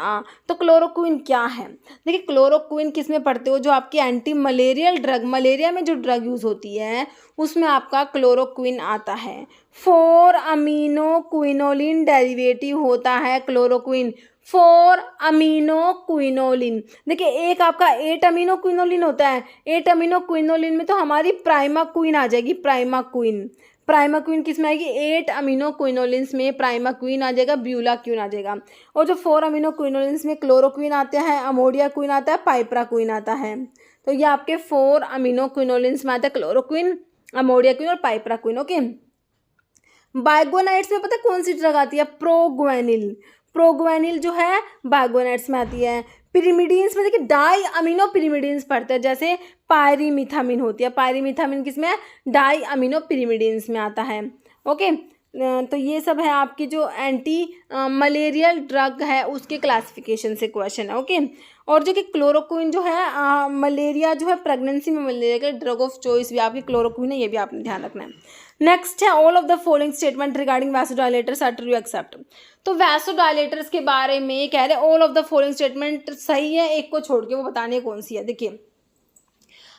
तो क्लोरोक्विन क्या है? देखिए क्लोरोक्विन किस में पढ़ते हो, जो आपकी एंटी मलेरियल ड्रग, मलेरिया में जो ड्रग यूज होती है उसमें आपका क्लोरोक्विन आता है। 4 अमीनो क्विनोलिन डेरिवेटिव होता है क्लोरोक्विन, 4 अमीनो क्विनोलिन। देखिए एक आपका 8 अमीनो क्विनोलिन होता है, 8 अमीनो क्विनोलिन में तो हमारी प्राइमाक्विन आ जाएगी, प्राइमाक्विन। प्राइमाक्विन किस में आएगी? 8 अमीनो क्विनोलिन्स में प्राइमाक्विन आ जाएगा, ब्यूलाक्विन आ जाएगा। और जो 4 अमीनो क्विनोलिन्स में क्लोरोक्विन आते हैं, अमोडिया क्विन आता है, पाइप्राक्विन आता है। तो ये आपके 4 अमीनो क्विनोलिन्स में आता है क्लोरोक्विन, अमोडिया क्विन और पाइप्राक्विन। ओके, बाइगोनाइट्स में पता है कौन सी ड्रग आती है? प्रोग्वेनिल। प्रोग्वेनिल जो है बाइगोनाइट्स में आती है। पिरिमिडीन्स में देखिए डाई अमीनो पिरिमिडीन्स पड़ते हैं, जैसे पायरीमिथामिन होती है, पायरीमिथामिन किसमें? डाई अमीनो पिरिमिडीन्स में आता है। ओके, तो ये सब है आपकी जो एंटी मलेरियल ड्रग है उसके क्लासिफिकेशन से क्वेश्चन है। ओके, और जो कि क्लोरोक्विन जो है मलेरिया जो है प्रेगनेंसी में मलेरिया के ड्रग ऑफ चॉइस भी आपकी क्लोरोक्विन है, ये भी आपने ध्यान रखना है। नेक्स्ट है all of the following statement regarding vasodilators are true except. तो वैसोडाइलेटर्स के बारे में कह रहे हैं all of the following statement सही है, एक को छोड़ के, वो बताने कौन सी है। देखिए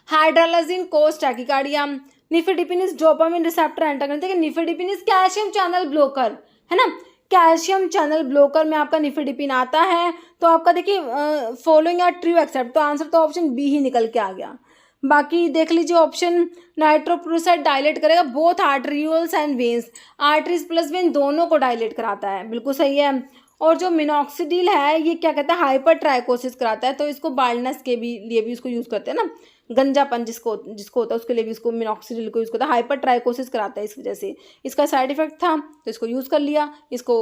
hydralazine causes tachycardia, nifedipine is dopamine receptor antagonist. देखिए nifedipine is calcium channel blocker, है ना, कैल्शियम चैनल ब्लॉकर में आपका निफेडिपिन आता है। तो आपका देखिए फॉलोइंग आर ट्रू एक्सेप्ट, तो आंसर तो ऑप्शन बी ही निकल के आ गया। बाकी देख लीजिए ऑप्शन नाइट्रोप्रोसाइड डायलेट करेगा both arterioles and veins, arteries plus when दोनों को डायलेट कराता है, बिल्कुल सही है। और जो मिनॉक्सिडिल है ये क्या कहता है? हाइपर ट्राइकोसिस कराता है, तो इसको बाल्डनेस के भी लिए भी इसको यूज़ करते हैं ना, गंजापन जिसको होता है उसके लिए भी इसको मिनॉक्सिडिल को यूज़ करता है, हाइपर ट्राइकोसिस कराता है, इस वजह से इसका साइड इफेक्ट था तो इसको यूज़ कर लिया। इसको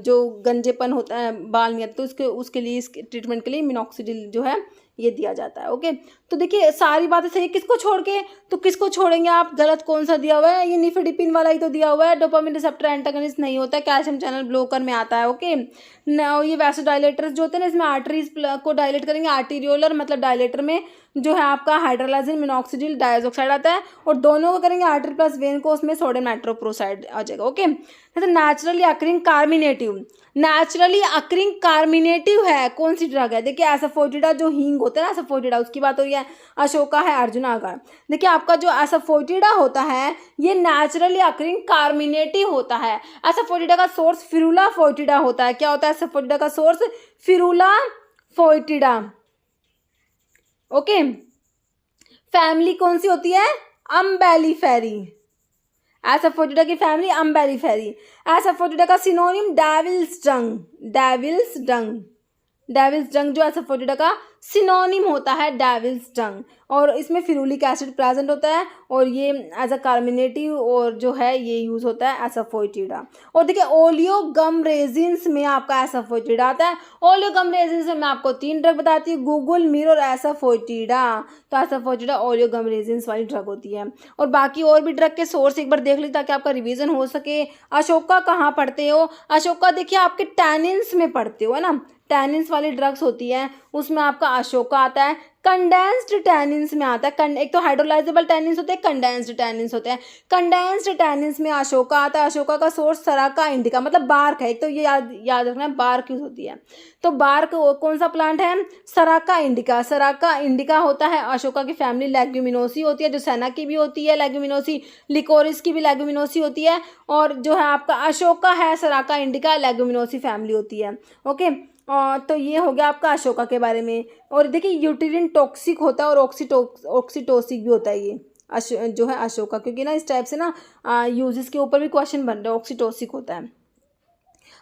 जो गंजेपन होता है बाल में तो उसके लिए इस ट्रीटमेंट के लिए मिनॉक्सिडिल जो है ये दिया जाता है। ओके, तो देखिए सारी बातें सही, किसको छोड़ के? तो किसको छोड़ेंगे आप? गलत कौन सा दिया हुआ है? ये निफेडिपिन वाला ही तो दिया हुआ है, डोपामिन रिसेप्टर एंटागनिस्ट नहीं होता है, कैल्शियम चैनल ब्लॉकर में आता है। ओके, ये वैसोडाइलेटर्स जो होते हैं ना इसमें आर्टरीज को डायलेट करेंगे, आर्टीरियोलर मतलब डायलेटर में जो है आपका हाइड्रोलाजिन मिनॉक्सिडिल डाइऑक्साइड आता है, और दोनों को करेंगे आर्टरी प्लस वेन को, उसमें सोडियम नाइट्रोप्रोसाइड आ जाएगा। ओके, तो naturally occurring carminative, naturally occurring carminative है कौन सी ड्रग है? देखिए एसाफोटिडा जो हींग होता है ना, एसाफोटिडा उसकी बात हो रही है, अशोका है, अर्जुना आगर। देखिए आपका जो एसाफोटिडा होता है ये नेचुरली अकरिंग कार्मिनेटिव होता है। एसाफोटिडा का सोर्स फिरूला फोइटिडा होता है। क्या होता है एसाफोटिडा का सोर्स? फिरूला फोइटिडा। ओके, फैमिली कौन सी होती है? अम्बेलिफेरी। एसाफोटिडा की फैमिली अम्बेलिफेरी। एसाफोटिडा का synonym devil's dung, devil's dung, devil's dung जो एसाफोटिडा का सिनोनिम होता है, डेविल्स डंग। और इसमें फिरूलिक एसिड प्रेजेंट होता है और ये एज अ कार्मिनेटिव और जो है ये यूज होता है एसाफोइटिडा। और देखिए ओलियोगम रेजिन्स में आपका एसाफोइटिडा आता है। ओलियोगम रेजिन्स में मैं आपको 3 ड्रग बताती हूँ, गूगल, मिर और एसाफोइटिडा। तो एसाफोइटिडा ओलियोगम रेजिन्स वाली ड्रग होती है। और बाकी और भी ड्रग के सोर्स एक बार देख लीजिए ताकि आपका रिवीजन हो सके। अशोका कहाँ पढ़ते हो? अशोका देखिए आपके टैनिन्स में पढ़ते हो, है ना, टैनिन्स वाली ड्रग्स होती हैं उसमें आपका अशोका आता है। कंडेंस्ड टैनिन्स में आता है, एक तो हाइड्रोलाइजेबल टैनिन्स होते हैं, कंडेंस्ड टैनिन्स होते हैं। कंडेंस्ड टैनिन्स में अशोका आता है। अशोका का सोर्स सराका इंडिका मतलब बार्क है, एक तो ये याद रखना है बार्क यूज होती है। तो बार्क कौन सा प्लांट है? सराका इंडिका। सराका इंडिका होता है। अशोका की फैमिली लेग्यूमिनोसी होती है, जो सेना की भी होती है लेग्यूमिनोसी, लिकोरिस की भी लेग्यूमिनोसी होती है। और जो है आपका अशोका है सराका इंडिका, लेग्यूमिनोसी फैमिली होती है। ओके, तो ये हो गया आपका अशोका के बारे में। और देखिए यूटिरिन टॉक्सिक होता है और ऑक्सीटोसिक भी होता है ये जो है अशोका, क्योंकि ना इस टाइप से ना यूजेस के ऊपर भी क्वेश्चन बन रहे हैं, ऑक्सीटोसिक होता है।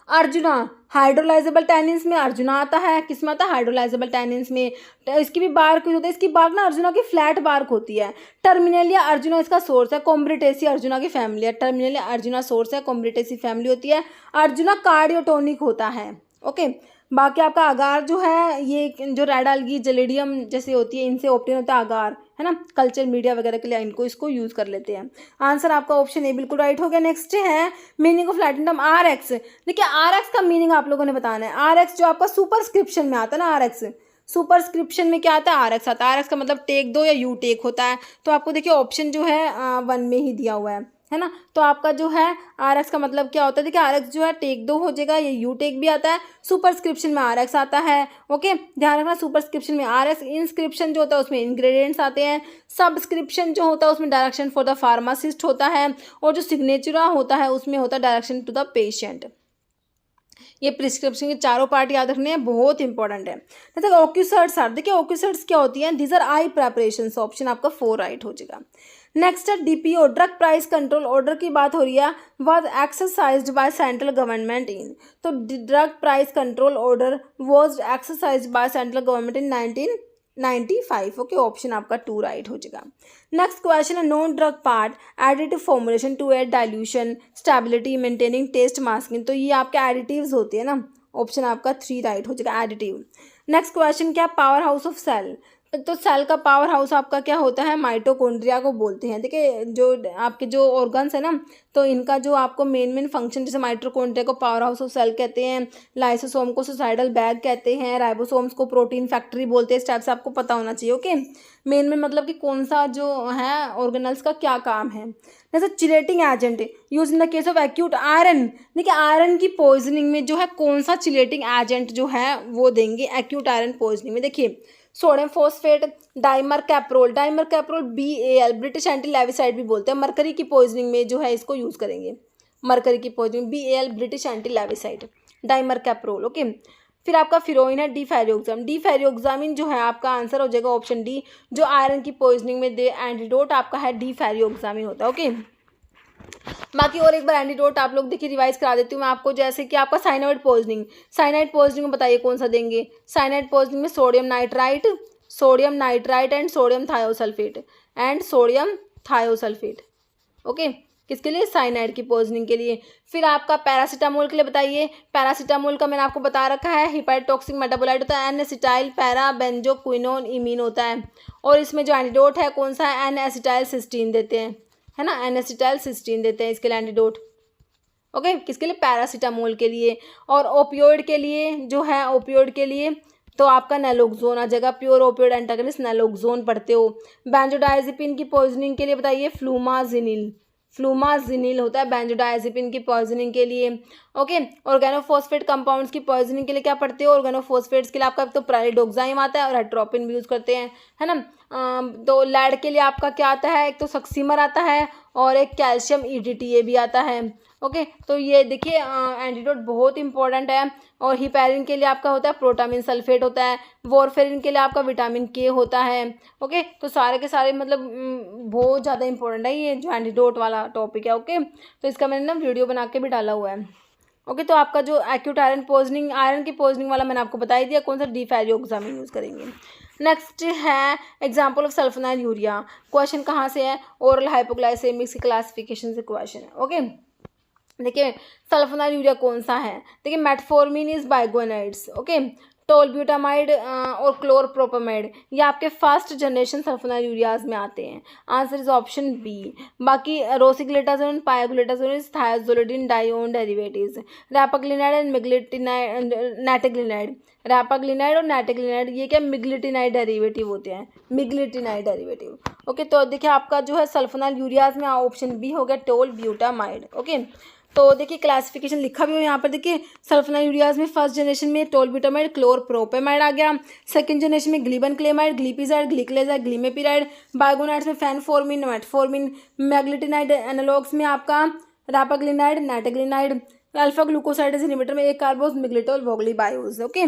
अर्जुना हाइड्रोलाइजेबल टैनिन्स में अर्जुना आता है। किसमें आता है? हाइड्रोलाइजेबल टैनिन्स में। इसकी भी बार्क होती है, इसकी बार्क ना अर्जुना की फ्लैट बार्क होती है। टर्मिनेलिया अर्जुना इसका सोर्स है। कॉम्ब्रिटेसी अर्जुना की फैमिली है। टर्मिनेलिया अर्जुना सोर्स है, कॉम्ब्रिटेसी फैमिली होती है। अर्जुना कार्डियोटोनिक होता है। ओके, बाकी आपका अगार जो है, ये जो रेड algae जेलिडियम जैसे होती है, इनसे ऑप्टेन होता है अगार, है ना, कल्चर मीडिया वगैरह के लिए इनको इसको यूज़ कर लेते हैं। आंसर आपका ऑप्शन ए बिल्कुल राइट हो गया। नेक्स्ट है meaning of Latin term R X. देखिए आर एक्स का मीनिंग आप लोगों ने बताना है। आर एक्स जो आपका सुपरस्क्रिप्शन में आता है ना, आर एक्स सुपरस्क्रिप्शन में क्या आता है, आर एक्स आता है। आर एक्स का मतलब टेक दो या यू टेक होता है। तो आपको देखिए ऑप्शन जो है 1 में ही दिया हुआ है ना। तो आपका जो है आर एक्स का मतलब क्या होता है, देखिए आर एक्स जो है टेक दो हो जाएगा, ये यू टेक भी आता है, सुपरस्क्रिप्शन में आर एक्स आता है। ओके, ध्यान रखना, सुपरस्क्रिप्शन में आर एक्स, इंस्क्रिप्शन जो होता है उसमें इंग्रेडिएंट्स आते हैं, सब्सक्रिप्शन जो होता है उसमें डायरेक्शन फॉर द फार्मासिस्ट होता है, और जो सिग्नेचर होता है उसमें होता है डायरेक्शन टू द पेशेंट। ये प्रिस्क्रिप्शन के चारों पार्ट याद रखने हैं, बहुत इंपॉर्टेंट है। जैसे ऑक्यूसर्ट्स आर, देखिए ऑक्यूसर्ट्स क्या होती हैं, these are eye preparation. Option आपका 4 राइट हो जाएगा। नेक्स्ट है DPO, drug price control order की बात हो रही है, was exercised by central government in. तो drug price control order was exercised by central government in 1995। ओके, ऑप्शन आपका 2 राइट हो जाएगा। नेक्स्ट क्वेश्चन है non drug part additive formulation to aid dilution stability maintaining taste masking. तो ये आपके एडिटिव्स होते हैं ना, ऑप्शन आपका 3 राइट हो जाएगा, एडिटिव। नेक्स्ट क्वेश्चन क्या, पावर हाउस ऑफ सेल। तो सेल का पावर हाउस आपका क्या होता है, माइटोकॉन्ड्रिया को बोलते हैं। देखिए जो आपके जो ऑर्गन्स है ना, तो इनका जो आपको मेन फंक्शन, जैसे माइटोकॉन्ड्रिया को पावर हाउस ऑफ सेल कहते हैं, लाइसोसोम को सुसाइडल बैग कहते हैं, राइबोसोम्स को प्रोटीन फैक्ट्री बोलते हैं। इस टाइप से आपको पता होना चाहिए। ओके, मेन मतलब कि कौन सा जो है ऑर्गेनल्स का क्या काम है। जैसे chelating agent use in the case of acute iron. देखिए आयरन की पॉइजनिंग में जो है कौन सा चिलेटिंग एजेंट जो है वो देंगे एक्यूट आयरन पॉइजनिंग में। देखिए sodium phosphate, dimercaprol, dimercaprol BAL, British anti lewisite भी बोलते हैं। मरकरी की पॉइजनिंग में जो है इसको यूज़ करेंगे, मरकरी की poisoning BAL, British anti lewisite, dimercaprol. Okay, फिर आपका फिरोइन है डीफेरियोक्साम। डीफेरियोक्सामिन जो है आपका आंसर हो जाएगा ऑप्शन डी, जो आयरन की पॉइजनिंग में दे एंटीडोट आपका है डीफेरियोक्सामिन होता है। ओके, बाकी और एक बार एंटीडोट आप लोग देखिए रिवाइज करा देती हूँ मैं आपको। जैसे कि आपका साइनाइड पॉइजनिंग, साइनाइड पॉइजनिंग में बताइए कौन सा देंगे। साइनाइड पॉइजनिंग में sodium nitrite, sodium nitrite and sodium thiosulphate, and sodium thiosulphate. Okay, किसके लिए, साइनाइड की पॉइजनिंग के लिए। फिर आपका पैरासीटामोल के लिए बताइए। पैरासीटामोल का मैंने आपको बता रखा है, हिपैटोटॉक्सिक मेटाबोलाइट होता है, N-एसिटाइल पैरा बेंजोक्विनोन इमीन होता है। और इसमें जो एंटीडोट है कौन सा है, N-एसिटाइल सिस्टीन देते हैं, है ना, N-एसिटाइल सिस्टीन देते हैं इसके लिए एंटीडोट। ओके, किसके लिए, पैरासीटामोल के लिए। और ओपियोइड के लिए जो है, ओपियोइड के लिए तो आपका नैलोक्सोन आ जाएगा, प्योर ओपियोइड एंटागनिस्ट नैलोक्सोन पढ़ते हो। बेंजोडाइजेपिन की पॉइजनिंग के लिए बताइए फ्लूमाजिनिल, फ्लूमाजिनिल होता है बेंजोडाइजेपिन की पॉइजनिंग के लिए। ओके, ऑर्गेनोफॉस्फेट कंपाउंड्स की पॉइजनिंग के लिए क्या पढ़ते हो, ऑर्गेनोफॉस्फेट्स के लिए आपका तो प्राइडोक्साइम आता है और हेट्रोपिन भी यूज़ करते हैं, है ना। तो लैड के लिए आपका क्या आता है, एक तो सक्सीमर आता है और एक कैल्शियम EDTA भी आता है। ओके, तो ये देखिए एंटीडोट बहुत इंपॉर्टेंट है। और हिपैरिन के लिए आपका होता है प्रोटामिन सल्फेट होता है, वॉरफेरिन के लिए आपका विटामिन K होता है। ओके, तो सारे के सारे मतलब बहुत ज़्यादा इंपॉर्टेंट है ये जो एंटीडोट वाला टॉपिक है। ओके, तो इसका मैंने ना वीडियो बना के भी डाला हुआ है। ओके, तो आपका जो एक्यूट आयरन पॉइजनिंग, आयरन की पॉइजनिंग वाला मैंने आपको बता ही दिया, कौन सा डीफेरियोक्सामिन यूज़ करेंगे। नेक्स्ट है example of sulfonyl urea. Question कहाँ से है, ओरल हाइपोग्लाइसेमिक्स की क्लासिफिकेशन से क्वेश्चन है। ओके, देखिए सल्फोनाइल यूरिया कौन सा है, देखिए मेटफॉर्मिन इज बाइगोनाइड्स। ओके, टोलब्यूटामाइड और क्लोरप्रोपामाइड ये आपके फर्स्ट जनरेशन सल्फोनाइल यूरियाज में आते हैं। Answer is option B. बाकी rosiglitazone, pioglitazone is thiazolidinedione derivatives. Repaglinide and miglitinide, nateglinide, repaglinide और नैटाग्लिनाइड ये क्या मिग्लिटिनाइड डेरिवेटिव होते हैं, मिग्लिटिनाइड डेरिवेटिव। ओके, तो देखिए आपका जो है सल्फोनाइल यूरियाज में ऑप्शन बी हो गया टोलब्यूटामाइड। ओके, तो देखिए क्लासिफिकेशन लिखा भी हो यहाँ पर, देखिए सल्फोनाइल यूरियाज में फर्स्ट जनरेशन में टोलब्यूटामाइड क्लोरप्रोपेमाइड आ गया, सेकंड जनरेशन में ग्लीबनक्लेमाइड, ग्लीपिजाइड, ग्लिकलेजाइड, ग्लीमेपिराइड, बाइगोनाइड्स में फैनफॉर्मिन, मेटफॉर्मिन, मैग्लिटिनाइड एनालॉग्स में आपका repaglinide, nateglinide, alpha glucosidase inhibitor में acarbose miglitol voglibose. Okay,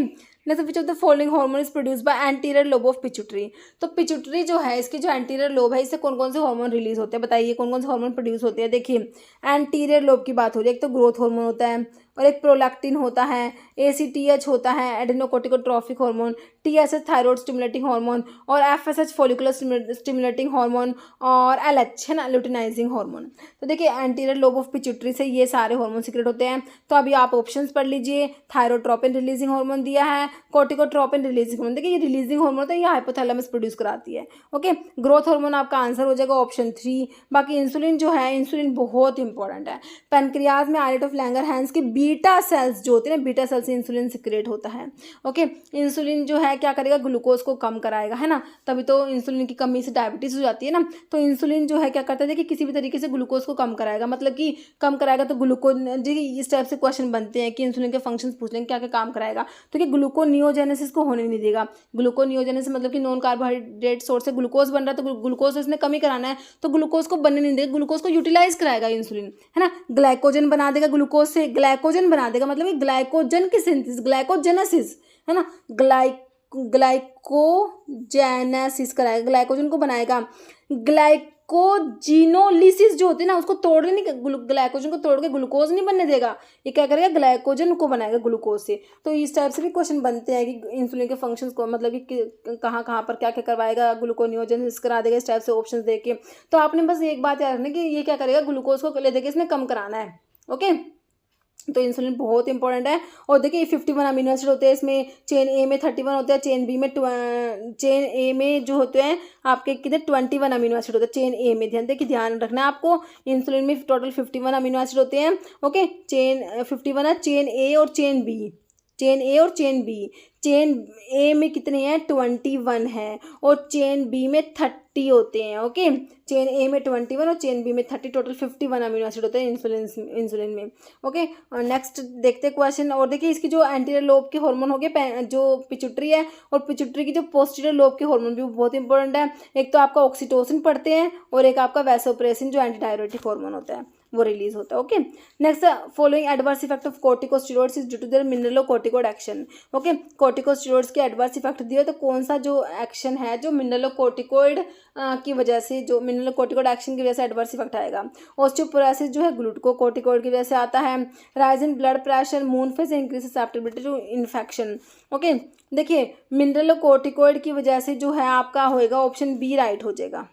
next which of the following hormone is produce by anterior lobe of pituitary. तो पिट्यूटरी जो है, इसकी जो एंटीरियर लोब है, इससे कौन कौन से हार्मोन रिलीज होते हैं, बताइए कौन कौन से हार्मोन प्रोड्यूस होते हैं। देखिए एंटीरियर लोब की बात हो रही है, एक तो ग्रोथ हार्मोन होता है और एक प्रोलैक्टिन होता है, ACTH होता है adrenocorticotrophic hormone, TSH thyroid stimulating hormone और FSH फॉलिकुलर स्टिमुलेटिंग हार्मोन और LH है ना ल्यूटिनाइजिंग हार्मोन। तो देखिए एंटीरियर लोब ऑफ पिट्यूटरी से ये सारे हार्मोन सीक्रेट होते हैं। तो अभी आप ऑप्शंस पढ़ लीजिए, थायरोट्रोपिन रिलीजिंग हार्मोन दिया है, कोर्टिकोट्रोपिन रिलीजिंग हार्मोन। देखिए ये रिलीजिंग हार्मोन होता है, ये हाइपोथैलेमस प्रोड्यूस कराती है। ओके, ग्रोथ हार्मोन आपका आंसर हो जाएगा ऑप्शन 3। बाकी इंसुलिन जो है, इंसुलिन बहुत इंपॉर्टेंट है। पेनक्रियाज में आइलेट ऑफ लैंगरहैंस की बीटा सेल्स जो होती है ना, बीटा सेल्स से इंसुलिन सिक्रेट होता है। ओके, इंसुलिन जो है क्या करेगा, ग्लूकोज को कम कराएगा, है ना, तभी तो इंसुलिन की कमी से डायबिटीज हो जाती है ना। तो इंसुलिन जो है क्या करता है कि किसी भी तरीके से ग्लूकोज को कम कराएगा, मतलब कि कम कराएगा तो ग्लूकोज, इस टाइप से क्वेश्चन बनते हैं कि इंसुलिन के फंक्शंस पूछ लेंगे क्या क्या काम कराएगा। तो कि ग्लूकोनियोजेनेसिस को होने नहीं देगा। ग्लूकोनियोजेनेसिस मतलब कि नॉन कार्बोहाइड्रेट सोर्स से ग्लूकोज बन रहा है, तो ग्लूकोज इसने कमी कराना है, तो ग्लूकोज को बनने नहीं देगा, ग्लूकोज को यूटिलाइज कराएगा इंसुलिन, है ना। ग्लाइकोजन बना देगा, ग्लूकोज से ग्लाइकोजन बना देगा, मतलब कि ग्लाइकोजन की सिंथेसिस, ग्लाइकोजेनेसिस, है ना, ग्लाइकोजेनेसिस कराएगा, ग्लाइकोजन को बनाएगा। ग्लाइकोजिनोलिसिस जो होती है ना, उसको तोड़ने नहीं, ग्लाइकोजन को तोड़ के ग्लूकोज नहीं बनने देगा, ये क्या करेगा, ग्लाइकोजन को बनाएगा ग्लूकोज से। तो इस टाइप से भी क्वेश्चन बनते हैं कि इंसुलिन के फंक्शंस को, मतलब कि कहाँ कहाँ पर क्या क्या करवाएगा, ग्लूकोनियोजेनेसिस करा देगा, इस टाइप से ऑप्शंस देके। तो आपने बस एक बात याद रखना कि ये क्या करेगा, ग्लूकोज को ले देके इसने कम कराना है। ओके, तो इंसुलिन बहुत इंपॉर्टेंट है। और देखिए 51 अमीनो एसिड होते हैं इसमें, चेन ए में 31 होते हैं, चेन ए में जो होते हैं आपके कितने 21 अमीनो एसिड होते हैं चेन ए में। ध्यान रखना है आपको, इंसुलिन में टोटल 51 अमीनो एसिड होते हैं। ओके, चेन 51 है, चेन ए और चेन बी, चेन ए और चेन बी। चेन ए में कितने हैं, 21 है, और चेन बी में 30 होते हैं। ओके, चेन ए में 21 और चेन बी में 30, टोटल 51 अमीनो एसिड होते हैं इंसुलिन में। ओके, और नेक्स्ट देखते हैं क्वेश्चन। और देखिए इसकी जो एंटीरियर लोब के हार्मोन हो गए, जो पिट्यूटरी है, और पिट्यूटरी की जो पोस्टीरियर लोब के हार्मोन भी बहुत इंपॉर्टेंट है। एक तो आपका ऑक्सीटोसिन पढ़ते हैं, और एक आपका वैसोप्रेसिन जो एंटीडायरेटिक हार्मोन होता है वो रिलीज होता है। Okay, next following adverse effect of corticosteroids is due to their mineralocorticoid action. Okay, corticosteroids के एडवर्स इफेक्ट दिए, तो कौन सा जो एक्शन है जो मिनरलोकॉर्टिकॉइड की वजह से, जो मिनरलोकॉर्टिकॉइड एक्शन की वजह से एडवर्स इफेक्ट आएगा। ऑस्टियोपोरोसिस जो है ग्लूकोकॉर्टिकॉइड की वजह से आता है। Rise in blood pressure, moon face, increase susceptibility to infection. Okay, देखिए मिनरलोकॉर्टिकॉइड की वजह से जो है आपका होएगा ऑप्शन बी राइट हो जाएगा,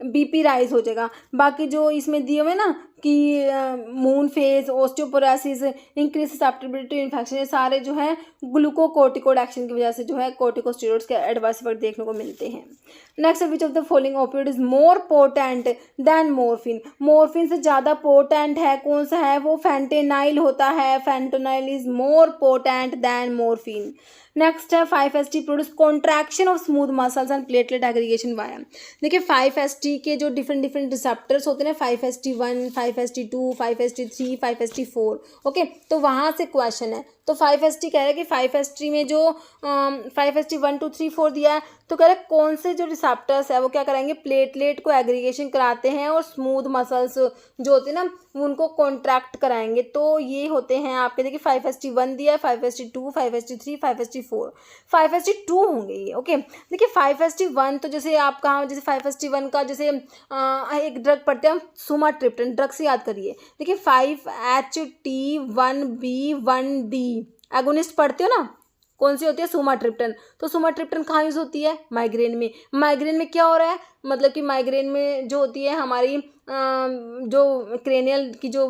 BP राइज हो जाएगा। बाकी जो इसमें दिए हुए ना कि moon phase, osteoporosis, increase susceptibility infection, ये सारे जो है ग्लूकोकॉर्टिकॉइड एक्शन की वजह से जो है कॉर्टिकोस्टेरॉइड्स के एडवर्स इफेक्ट देखने को मिलते हैं। Next, which of the following opioid is more potent then morphine. Morphine से ज़्यादा पोटेंट है, कौन सा है वो, फेंटेनाइल होता है। Fentanyl is more potent then morphine. Next है 5-HT produce contraction of smooth muscles and platelet aggregation via. देखिए 5-HT के जो डिफरेंट रिसेप्टर्स होते हैं, 5-HT1, 5-HT2, 5-HT3, 5-HT4। Okay, तो वहाँ से क्वेश्चन है। तो 5-HT कह रहे हैं कि 5-HT में जो 5-HT 1, 2, 3, 4 दिया है, तो कह रहे हैं कौन से जो रिसेप्टर्स है वो क्या कराएंगे, प्लेटलेट को एग्रीगेशन कराते हैं और स्मूथ मसल्स जो होते हैं ना उनको कॉन्ट्रैक्ट कराएंगे। तो ये होते हैं आपके, देखिए 5-HT1 दिया है, 5-HT2, 5-HT3, 5-HT4, 5-HT2 होंगे ये। ओके, देखिए 5-HT1 तो जैसे आपका, जैसे 5-HT1 का जैसे एक ड्रग पढ़ते हैं हम, सुमाट्रिप्टन, ड्रग से याद करिए। देखिए 5-HT1B1D एगोनिस्ट पढ़ते हो ना, कौन सी होती है, सुमाट्रिप्टन। तो सुमाट्रिप्टन कहाँ यूज होती है, माइग्रेन में। माइग्रेन में क्या हो रहा है, मतलब कि माइग्रेन में जो होती है हमारी जो क्रेनियल की जो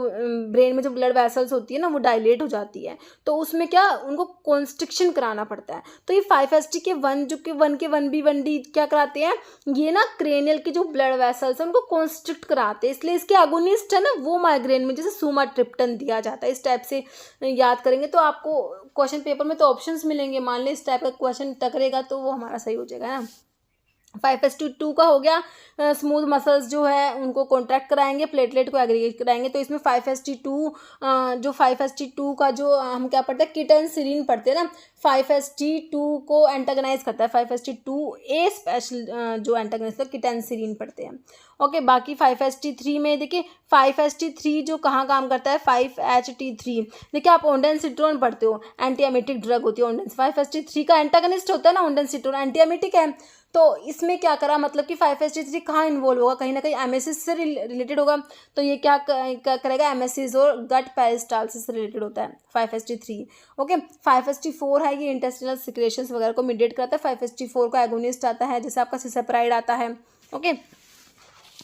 ब्रेन में जो ब्लड वेसल्स होती है ना वो डायलेट हो जाती है, तो उसमें क्या उनको कॉन्स्ट्रिक्शन कराना पड़ता है। तो ये 5-HT के 1 जो कि 1 के 1B1D क्या कराते हैं, ये ना क्रेनियल की जो ब्लड वेसल्स है उनको कॉन्स्ट्रिक्ट कराते हैं, इसलिए इसके एगोनिस्ट है ना वो माइग्रेन में जैसे सुमाट्रिप्टन दिया जाता है। इस टाइप से याद करेंगे तो आपको क्वेश्चन पेपर में तो ऑप्शंस मिलेंगे, मान लें इस टाइप का क्वेश्चन टकरेगा तो वो हमारा सही हो जाएगा ना। 5:2 का हो गया, स्मूथ मसल्स जो है उनको कॉन्ट्रैक्ट कराएंगे, प्लेटलेट को एग्रीगेट कराएंगे। तो इसमें 5:2 जो 5:2 का जो हम क्या पढ़ते हैं, किटन सीरीन पढ़ते हैं ना, 5:2 को एंटागनाइज करता है, 5:2 स्पेशल जो एंटागनाइज है किटन सीरीन पढ़ते हैं। ओके, बाकी 5:3 में देखिए 5:3 जो कहाँ काम करता है, 5:3 देखिए आप ओंडेनसिट्रोन पढ़ते हो, एंटी एमिटिक ड्रग होती है ओंडेन, 5:3 का एंटागनिस्ट होता है ना ओंडेनसिट्रोन, एंटी एमिटिक है। तो इसमें क्या करा, मतलब कि 5:3 कहाँ इन्वॉल्व होगा, कहीं ना कहीं एमएसिस से रिलेटेड होगा। तो ये क्या करेगा, एमएसिस और गट पेरिस्टाल्सिस से रिलेटेड होता है 5:3। ओके, 5:4 है ये इंटेस्टिनल सिक्रेशंस वगैरह को मीडिएट करता है। 5:4 का एगोनिस्ट आता है, जैसे आपका सिसेप्राइड आता है। ओके,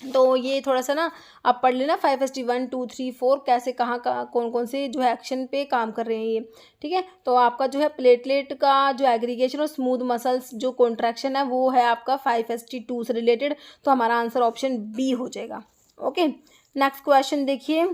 तो ये थोड़ा सा ना आप पढ़ लेना 5:1, 2, 3, 4 कैसे कहाँ कौन कौन से जो है एक्शन पे काम कर रहे हैं ये, ठीक है। तो आपका जो है प्लेटलेट का जो एग्रीगेशन और स्मूथ मसल्स जो कॉन्ट्रैक्शन है वो है आपका 5:2 से रिलेटेड। तो हमारा आंसर ऑप्शन बी हो जाएगा। ओके, नेक्स्ट क्वेश्चन देखिए,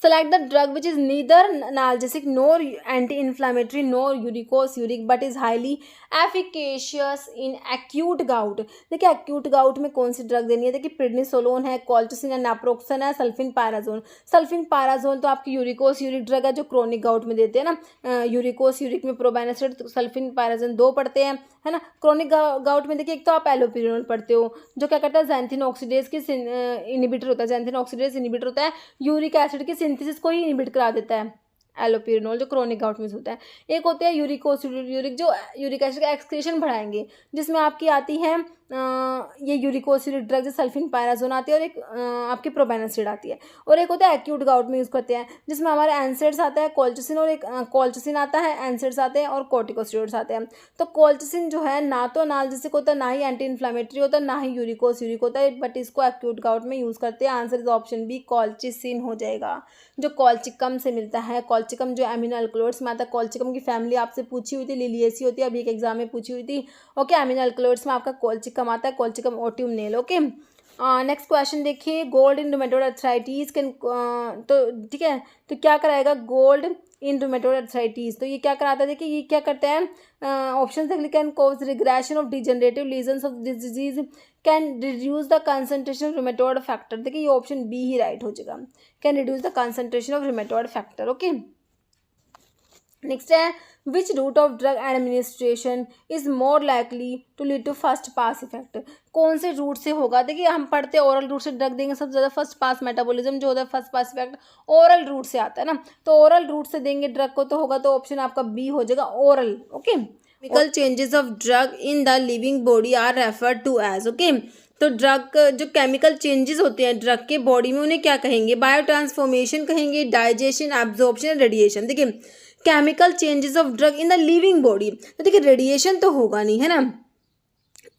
select the drug which is neither analgesic nor anti-inflammatory nor uricosuric but is highly efficacious in acute gout। देखिए एक्यूट गाउट में कौन सी ड्रग देनी है, देखिए प्रेडनिसोलोन है, कॉल्चिसिन है, नाप्रोक्सन है, सल्फिनपाराजोन। सल्फिनपाराजोन तो आपकी यूरिकोस-यूरिक ड्रग है जो क्रोनिक गाउट में देते हैं ना, यूरिकोस-यूरिक में प्रोबेनासिड, सल्फिनपाराजोन 2 पढ़ते हैं, है ना। क्रोनिक गाउट में देखिए एक तो आप एलोपिरिनोल पढ़ते हो जो क्या करता है, ज़ैंथिन ऑक्सीडेज की इनिबिटर होता है, ज़ैंथिन ऑक्सीडेज इनिबिटर होता है, यूरिक एसिड की सिंथेसिस को ही इनिबिट करा देता है एलोपिरिनोल, जो क्रोनिक गाउट में होता है। एक होते हैं यूरिकोसिड जो यूरिक एसिड का एक्सक्रीशन बढ़ाएंगे, जिसमें आपकी आती है ये यूरिकोसिड ड्रग जो सल्फिनपाराजोन आती है, और एक आपकी प्रोबेनासिड आती है। और एक होता है एक्यूट गाउट में यूज़ करते हैं, जिसमें हमारे एनसेड्स आता है, कॉल्चिसिन, और एक कॉल्चिसिन आता है, एनसेड्स आते हैं और कॉर्टिकोस्टेरॉइड्स आते हैं। तो कॉल्चिसिन जो है ना तो एनाल्जेसिक होता है, ना ही एंटी इन्फ्लामेटरी होता है, ना ही यूरिकोस-यूरिक होता है, बट इसको एक्यूट गाउट में यूज़ करते हैं। Answer is option B, colchicine हो जाएगा, जो कॉल्चिकम से मिलता है। कॉल्चिकम जो एमिनो अल्कलॉइड्स में आता है, कॉल्चिकम की फैमिली आपसे पूछी हुई थी, लिलिएसी होती है, अभी एक एग्जाम में पूछी हुई थी। ओके, एमिनो अल्कलॉइड्स में आपका कॉल्चिकम आता है, कॉल्चिकम ऑट्यूमनेल। ओके, नेक्स्ट क्वेश्चन देखिए, gold in rheumatoid arthritis can, तो ठीक है, तो क्या कराएगा गोल्ड इन रूमेटॉइड अर्थराइटिस, तो ये क्या कराता है, देखिए ये क्या करते हैं, ऑप्शन देख लीजिए, can cause regression of degenerative lesions of this disease, can reduce the concentration of rheumatoid factor. देखिए ये ऑप्शन बी ही राइट हो जाएगा, can reduce the concentration of rheumatoid factor. Okay, next है, which route of drug administration is more likely to lead to first pass effect. कौन से रूट से होगा, देखिए हम पढ़ते हैं ओरल रूट से ड्रग देंगे सबसे ज़्यादा, फर्स्ट पास मेटाबॉलिज्म जो होता है, first pass effect oral route से आता है ना, तो ओरल रूट से देंगे ड्रग को तो होगा, तो ऑप्शन आपका बी हो जाएगा, oral. Okay, chemical changes of drug in the living body are referred to as. Okay, तो ड्रग जो केमिकल चेंजेस होते हैं ड्रग के बॉडी में उन्हें क्या कहेंगे, बायो ट्रांसफॉर्मेशन कहेंगे, डाइजेशन, एब्जॉर्प्शन, रेडिएशन। देखिए chemical changes of drug in the living body, तो देखिए रेडिएशन तो होगा नहीं, है ना,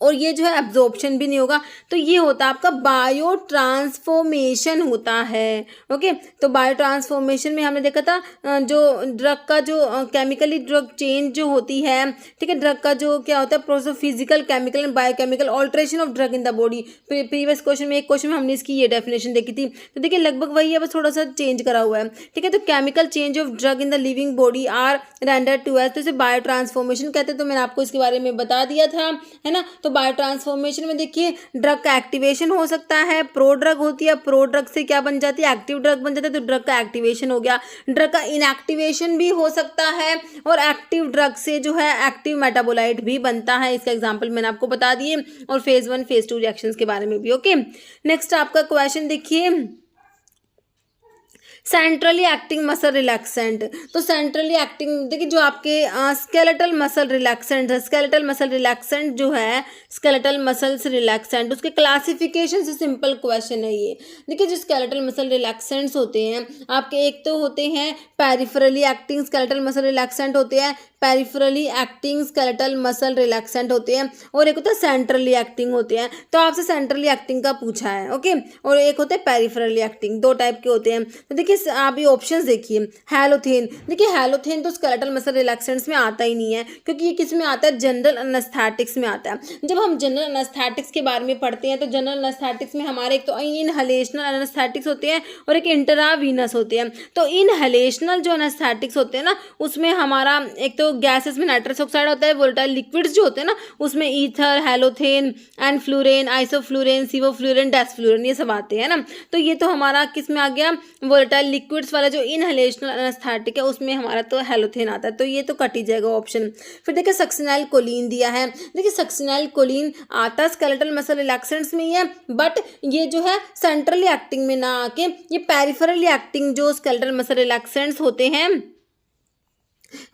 और ये जो है एब्जॉर्प्शन भी नहीं होगा, तो ये होता है आपका बायो ट्रांसफॉर्मेशन होता है। ओके, तो बायो ट्रांसफॉर्मेशन में हमने देखा था जो ड्रग का जो केमिकली ड्रग चेंज जो होती है, ठीक है, ड्रग का जो क्या होता है process, physical, chemical and biochemical alteration of drug in the body. Previous question में, एक क्वेश्चन में हमने इसकी ये डेफिनेशन देखी थी, तो देखिए लगभग वही है, बस थोड़ा सा चेंज करा हुआ है, ठीक है। तो chemical change of drug in the living body are rendered to as, तो इसे बायो ट्रांसफॉर्मेशन कहते हैं, तो मैंने आपको इसके बारे में बता दिया था, है ना। तो बायो ट्रांसफॉर्मेशन में देखिए ड्रग का एक्टिवेशन हो सकता है, प्रो ड्रग होती है, प्रो ड्रग से क्या बन जाती है, एक्टिव ड्रग बन जाता है, तो ड्रग का एक्टिवेशन हो गया। ड्रग का इनएक्टिवेशन भी हो सकता है, और एक्टिव ड्रग से जो है एक्टिव मेटाबोलाइट भी बनता है, इसका एग्जांपल मैंने आपको बता दिए, और फेज 1 फेज 2 रिएक्शंस के बारे में भी। ओके, नेक्स्ट आपका क्वेश्चन देखिए, सेंट्रली एक्टिंग मसल रिलैक्सेंट, तो सेंट्रली एक्टिंग देखिए जो आपके स्केलेटल मसल रिलैक्सेंट है, स्केलेटल मसल रिलैक्सेंट जो है, स्केलेटल मसल्स रिलैक्सेंट, उसके क्लासिफिकेशन से सिंपल क्वेश्चन है ये। देखिए जो स्केलेटल मसल रिलैक्सेंट्स होते हैं आपके, एक तो होते हैं peripherally acting skeletal muscle relaxant होते हैं, peripherally acting skeletal muscle relaxant होते हैं, और एक होता है सेंट्रली एक्टिंग होते हैं। तो आपसे सेंट्रली एक्टिंग का पूछा है, ओके, और एक होते हैं पेरिफेरली एक्टिंग, दो टाइप के होते हैं। तो देखिए आप ये ऑप्शंस देखिए, हैलोथेन, देखिए हैलोथेन तो स्केलेटल मसल रिलैक्सेंट्स में आता ही नहीं है, क्योंकि ये किस में आता है, जनरल एनेस्थेटिक्स में आता है। जब हम जनरल एनेस्थेटिक्स के बारे में पढ़ते हैं तो जनरल एनेस्थेटिक्स में हमारे एक तो इनहलेशनल एनेस्थेटिक्स होते हैं और एक इंट्रावीनस होते हैं। तो इनहलेशनल जो एनेस्थेटिक्स होते हैं ना, उसमें हमारा एक तो जो गैसेस में नाइट्रस ऑक्साइड होता है, वोलेटाइल लिक्विड्स जो होते हैं ना उसमें ईथर, हेलोथेन एंड फ्लूरेन, आइसोफ्लूरेन, सिवोफ्लूरेन, डेस्फ्लूरेन ये सब आते हैं ना। तो ये तो हमारा किस में आ गया, वोलेटाइल लिक्विड्स वाला जो इनहेलेशनल एनेस्थेटिक है उसमें हमारा तो हेलोथेन आता है, तो ये तो कट ही जाएगा ऑप्शन। फिर देखिए सक्सिनाइल कोलिन दिया है। देखिए सक्सिनाइल कोलिन आता स्केलेटल मसल रिलैक्सेंट्स में ही है, बट ये जो है सेंट्रली एक्टिंग में ना आके ये पेरिफेरली एक्टिंग जो स्केलेटल मसल रिलैक्सेंट्स होते हैं,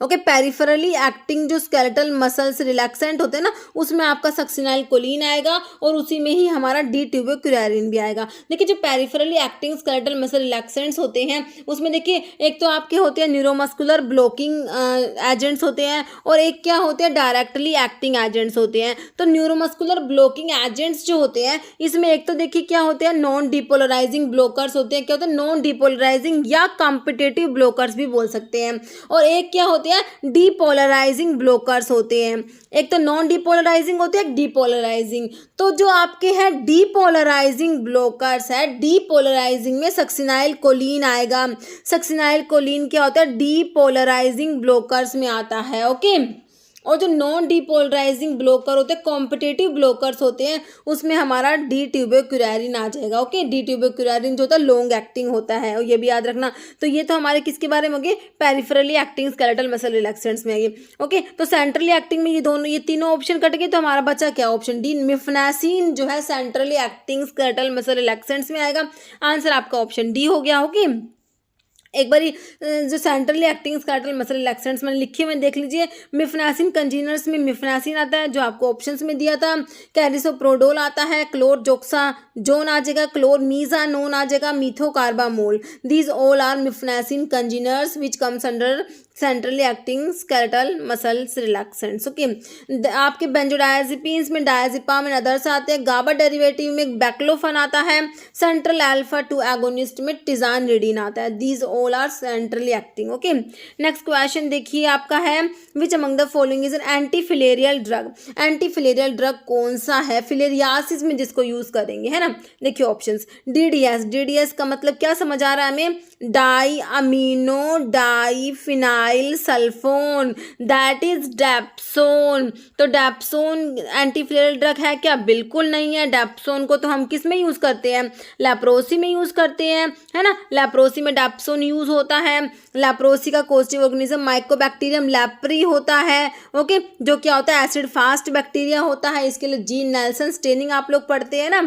ओके, पेरिफेरली एक्टिंग जो स्केलेटल मसल्स रिलैक्सेंट होते हैं ना उसमें आपका सक्सिनाइल कोलिन आएगा और उसी में ही हमारा डी ट्यूबोक्युरेरिन भी आएगा। देखिए जो peripherally acting skeletal muscle relaxants होते हैं उसमें देखिए एक तो आपके होते हैं न्यूरोमस्कुलर ब्लॉकिंग एजेंट्स होते हैं और एक क्या होते हैं डायरेक्टली एक्टिंग एजेंट्स होते हैं। तो न्यूरोमस्कुलर ब्लॉकिंग एजेंट्स जो होते हैं इसमें एक तो देखिए क्या होते हैं नॉन डिपोलराइजिंग ब्लॉकर्स होते हैं, क्या होते हैं नॉन डिपोलराइजिंग या कॉम्पिटिटिव ब्लॉकर्स भी बोल सकते हैं, और एक क्या होते हैं डीपोलराइजिंग ब्लॉकर्स होते हैं। एक तो नॉन डीपोलराइजिंग होते हैं, डीपोलराइजिंग। तो जो आपके हैं डीपोलराइजिंग ब्लॉकर्स है, डीपोलराइजिंग में सक्सिनाइल कोलिन आएगा। सक्सिनाइल कोलिन क्या होता है डीपोलराइजिंग ब्लॉकर्स में आता है, ओके। और जो नॉन डीपोलराइजिंग ब्लॉकर होते हैं कॉम्पिटिटिव ब्लॉकर्स होते हैं उसमें हमारा डी ट्यूबोक्युरेरिन आ जाएगा, ओके। डी ट्यूबोक्युरेरिन जो होता है लॉन्ग एक्टिंग होता है और ये भी याद रखना। तो ये तो हमारे किसके बारे में हो गए, peripherally acting skeletal muscle relaxants में आएगी, ओके। तो सेंट्रली एक्टिंग में ये तीनों ऑप्शन कट गए, तो हमारा बचा क्या ऑप्शन डी, मिफनासिन जो है centrally acting skeletal muscle relaxants में आएगा। आंसर आपका ऑप्शन डी हो गया, ओके। एक बारी जो centrally acting skeletal muscle relaxants मैंने लिखे हुए देख लीजिए। मिफनासिन कंजीनर्स में मिफनासिन आता है जो आपको ऑप्शंस में दिया था, कैरिसोप्रोडोल आता है, क्लोरजोक्साजोन आ जाएगा, क्लोरमीजानोन आ जाएगा, methocarbamol. These all are mephenesin congeners which comes under centrally acting skeletal muscles relaxants, okay. आपके बेंजोडायजेपिन्स में डायजेपाम एंड अदर्स आते हैं, गाबा डेरिवेटिव में बैक्लोफन आता है, सेंट्रल अल्फा 2 एगोनिस्ट में टिजानरिडीन आता है। These all are centrally acting, okay. Next question देखिए आपका है which among the following is an antifilarial drug. Antifilarial drug कौन सा है फिलेरियासिस में जिसको यूज करेंगे, है ना। देखिए ऑप्शंस, डीडीएस। डीडीएस का मतलब क्या समझ आ रहा है हमें, diamino diphenyl sulphone, that is dapsone. तो डेप्सोन एंटीफिलेरियल ड्रग है क्या, बिल्कुल नहीं है। डेप्सोन को तो हम किस में यूज करते हैं, लेप्रोसी में यूज करते हैं, है ना। लेप्रोसी में डेप्सोन यूज होता है। लेप्रोसी का कोस्टिव ऑर्गेनिज्म माइकोबैक्टीरियम लेप्री होता है, ओके, जो क्या होता है एसिड फास्ट बैक्टीरिया होता है। इसके लिए जीन नेल्सन स्टेनिंग आप लोग पढ़ते हैं ना,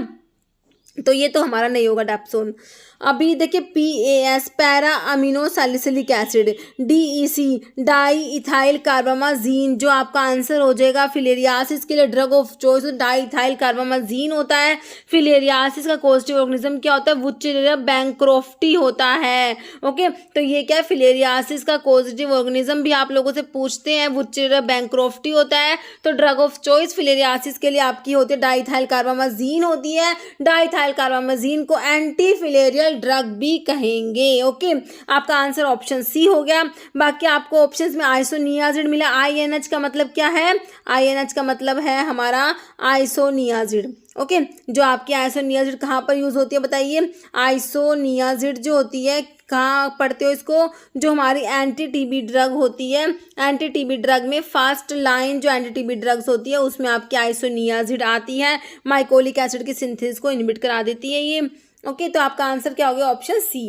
तो ये तो हमारा नहीं होगा डेप्सोन। अभी देखिए PAS para amino salicylic acid, DEC diethylcarbamazine जो आपका आंसर हो जाएगा फिलेरियासिस के लिए drug of choice diethylcarbamazine होता है। फिलेरियासिस का कोस्टिव ऑर्गेनिज्म क्या होता है, वुचेरिया बैंक्रोफ्टी होता है, ओके। तो ये क्या है फिलेरियासिस का कोस्टिव ऑर्गेनिज्म भी आप लोगों से पूछते हैं, वुचेरिया बैंक्रोफ्टी होता है। तो ड्रग ऑफ चॉइस फिलेरियासिस के लिए आपकी होती है डाई इथाइल कार्बामाजीन होती है। डाई इथाइल कार्बामाजीन को एंटी फिलेरियल ड्रग भी कहेंगे, ओके। आपका आंसर ऑप्शन सी हो गया। बाकी आपको ऑप्शंस में आइसोनियाजिड मिला। INH का मतलब क्या है, INH का मतलब है हमारा आइसोनियाजिड, ओके। जो आपकी आइसोनियाजिड कहाँ पर यूज होती है बताइए, आइसोनियाजिड जो होती है कहाँ पढ़ते हो इसको, जो हमारी एंटी टीबी ड्रग होती है। एंटी टीबी ड्रग में फर्स्ट लाइन जो एंटी टीबी ड्रग्स होती है उसमें आपकी आइसोनियाजिड आती है, माइकोलिक एसिड की सिंथेसिस को इनहिबिट करा देती है ये, ओके। तो आपका आंसर क्या हो गया ऑप्शन सी।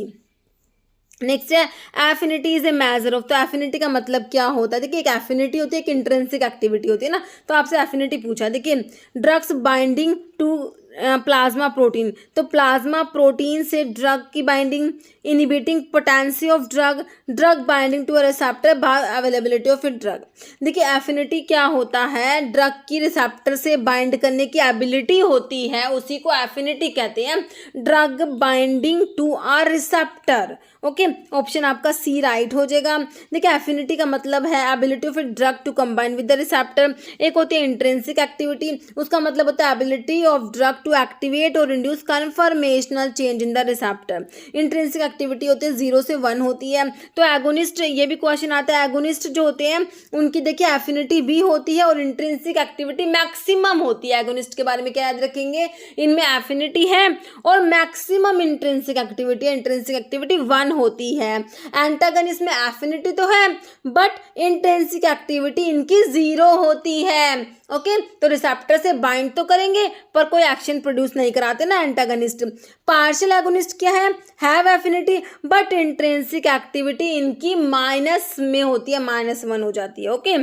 नेक्स्ट है affinity is a measure of. तो एफिनिटी का मतलब क्या होता है, देखिए एक एफिनिटी होती है, एक इंट्रिंसिक एक्टिविटी होती है ना। तो आपसे एफिनिटी पूछा, देखिए drugs binding to plasma protein. तो प्लाज्मा प्रोटीन से ड्रग की binding, inhibiting potency of drug, drug binding to a receptor by availability of a drug. देखिए एफिनिटी क्या होता है, ड्रग की रिसेप्टर से बाइंड करने की एबिलिटी होती है, उसी को एफिनिटी कहते हैं। Drug binding to a receptor, okay. Option आपका सी राइट हो जाएगा। देखिए एफिनिटी का मतलब है ability of a drug to combine with the receptor. एक होती है इंट्रिंसिक एक्टिविटी, उसका मतलब होता है ability of drug to activate और induce conformational change in the receptor. Intrinsic activity होती है 0 से 1 होती है। तो एगोनिस्ट, ये भी क्वेश्चन आता है, एगोनिस्ट जो होते हैं उनकी देखिए एफिनिटी भी होती है और इंट्रिंसिक एक्टिविटी मैक्सिमम होती है। एगोनिस्ट के बारे में क्या याद रखेंगे, इनमें एफिनिटी है और मैक्सिमम इंट्रिंसिक एक्टिविटी है, इंट्रिंसिक एक्टिविटी 1 होती है। एंटागनिस्ट में एफिनिटी तो है बट इंट्रिंसिक एक्टिविटी इनकी 0 होती है। ओके तो रिसेप्टर से बाइंड तो करेंगे पर कोई एक्शन प्रोड्यूस नहीं कराते ना एंटागनिस्ट। पार्शियल एगोनिस्ट क्या है, have affinity but intrinsic activity इनकी माइनस में होती है, -1 हो जाती है। ओके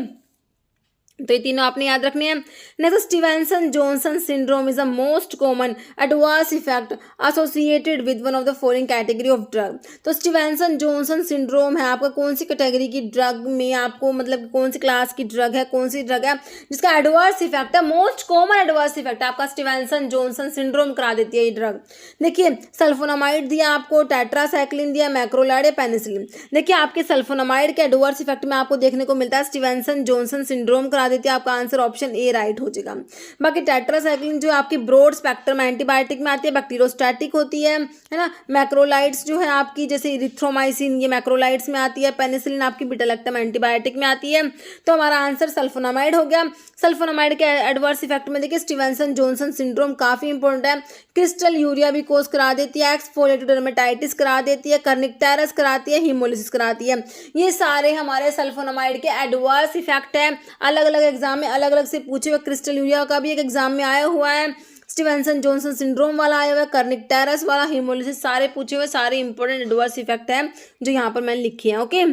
तो ये तीनों आपने याद रखने हैं। Next, Stevenson Johnson syndrome is the most common adverse effect associated with one of the following category of drug. तो स्टीवेंसन जॉनसन सिंड्रोम है आपका कौन सी कैटेगरी की ड्रग में, आपको मतलब कौन सी क्लास की ड्रग है, कौन सी ड्रग है जिसका एडवर्स इफेक्ट है, मोस्ट कॉमन एडवर्स इफेक्ट आपका स्टीवेंसन जॉनसन सिंड्रोम करा देती है ये ड्रग। देखिए सल्फोनामाइड दिया आपको, टेट्रासाइक्लिन दिया, मैक्रोलाइड या पेनिसिलिन। देखिए आपके सल्फोनामाइड के एडवर्स इफेक्ट में आपको देखने को मिलता है स्टीवेंसन जॉनसन सिंड्रोम करा देती है, आपका आंसर ऑप्शन ए राइट हो जाएगा। बाकी टेट्रासाइक्लिन जो आपकी ब्रॉड स्पेक्ट्रम एंटीबायोटिक में आती है, बैक्टीरियोस्टैटिक होती है ना। मैक्रोलाइड्स जो है आपकी जैसे इरिथ्रोमाइसिन ये मैक्रोलाइड्स में आती है, पेनिसिलिन आपकी बीटा-लैक्टम एंटीबायोटिक में आती है। तो हमारा आंसर सल्फोनामाइड हो गया। सल्फोनामाइड के एडवर्स इफेक्ट में देखिए स्टीवेंसन जॉनसन सिंड्रोम काफी इंपॉर्टेंट है। क्रिस्टल यूरिया भी कोज करा देती है, एक्सफोलिएटेड डर्मेटाइटिस करा देती है, कर्निकटेरस कराती है, हीमोलिसिस कराती है। ये सारे हमारे सल्फोनामाइड के एडवर्स इफेक्ट है। अलग अलग एग्जाम में अलग अलग से पूछे हुए, क्रिस्टल यूरिया का भी एक एग्जाम में आया हुआ है, स्टीवेंसन जॉनसन सिंड्रोम वाला आया हुआ है, कर्निकटेरस वाला, हीमोलिसिस, सारे पूछे हुए, सारे इंपॉर्टेंट एडवर्स इफेक्ट है जो यहाँ पर मैंने लिखे हैं। ओके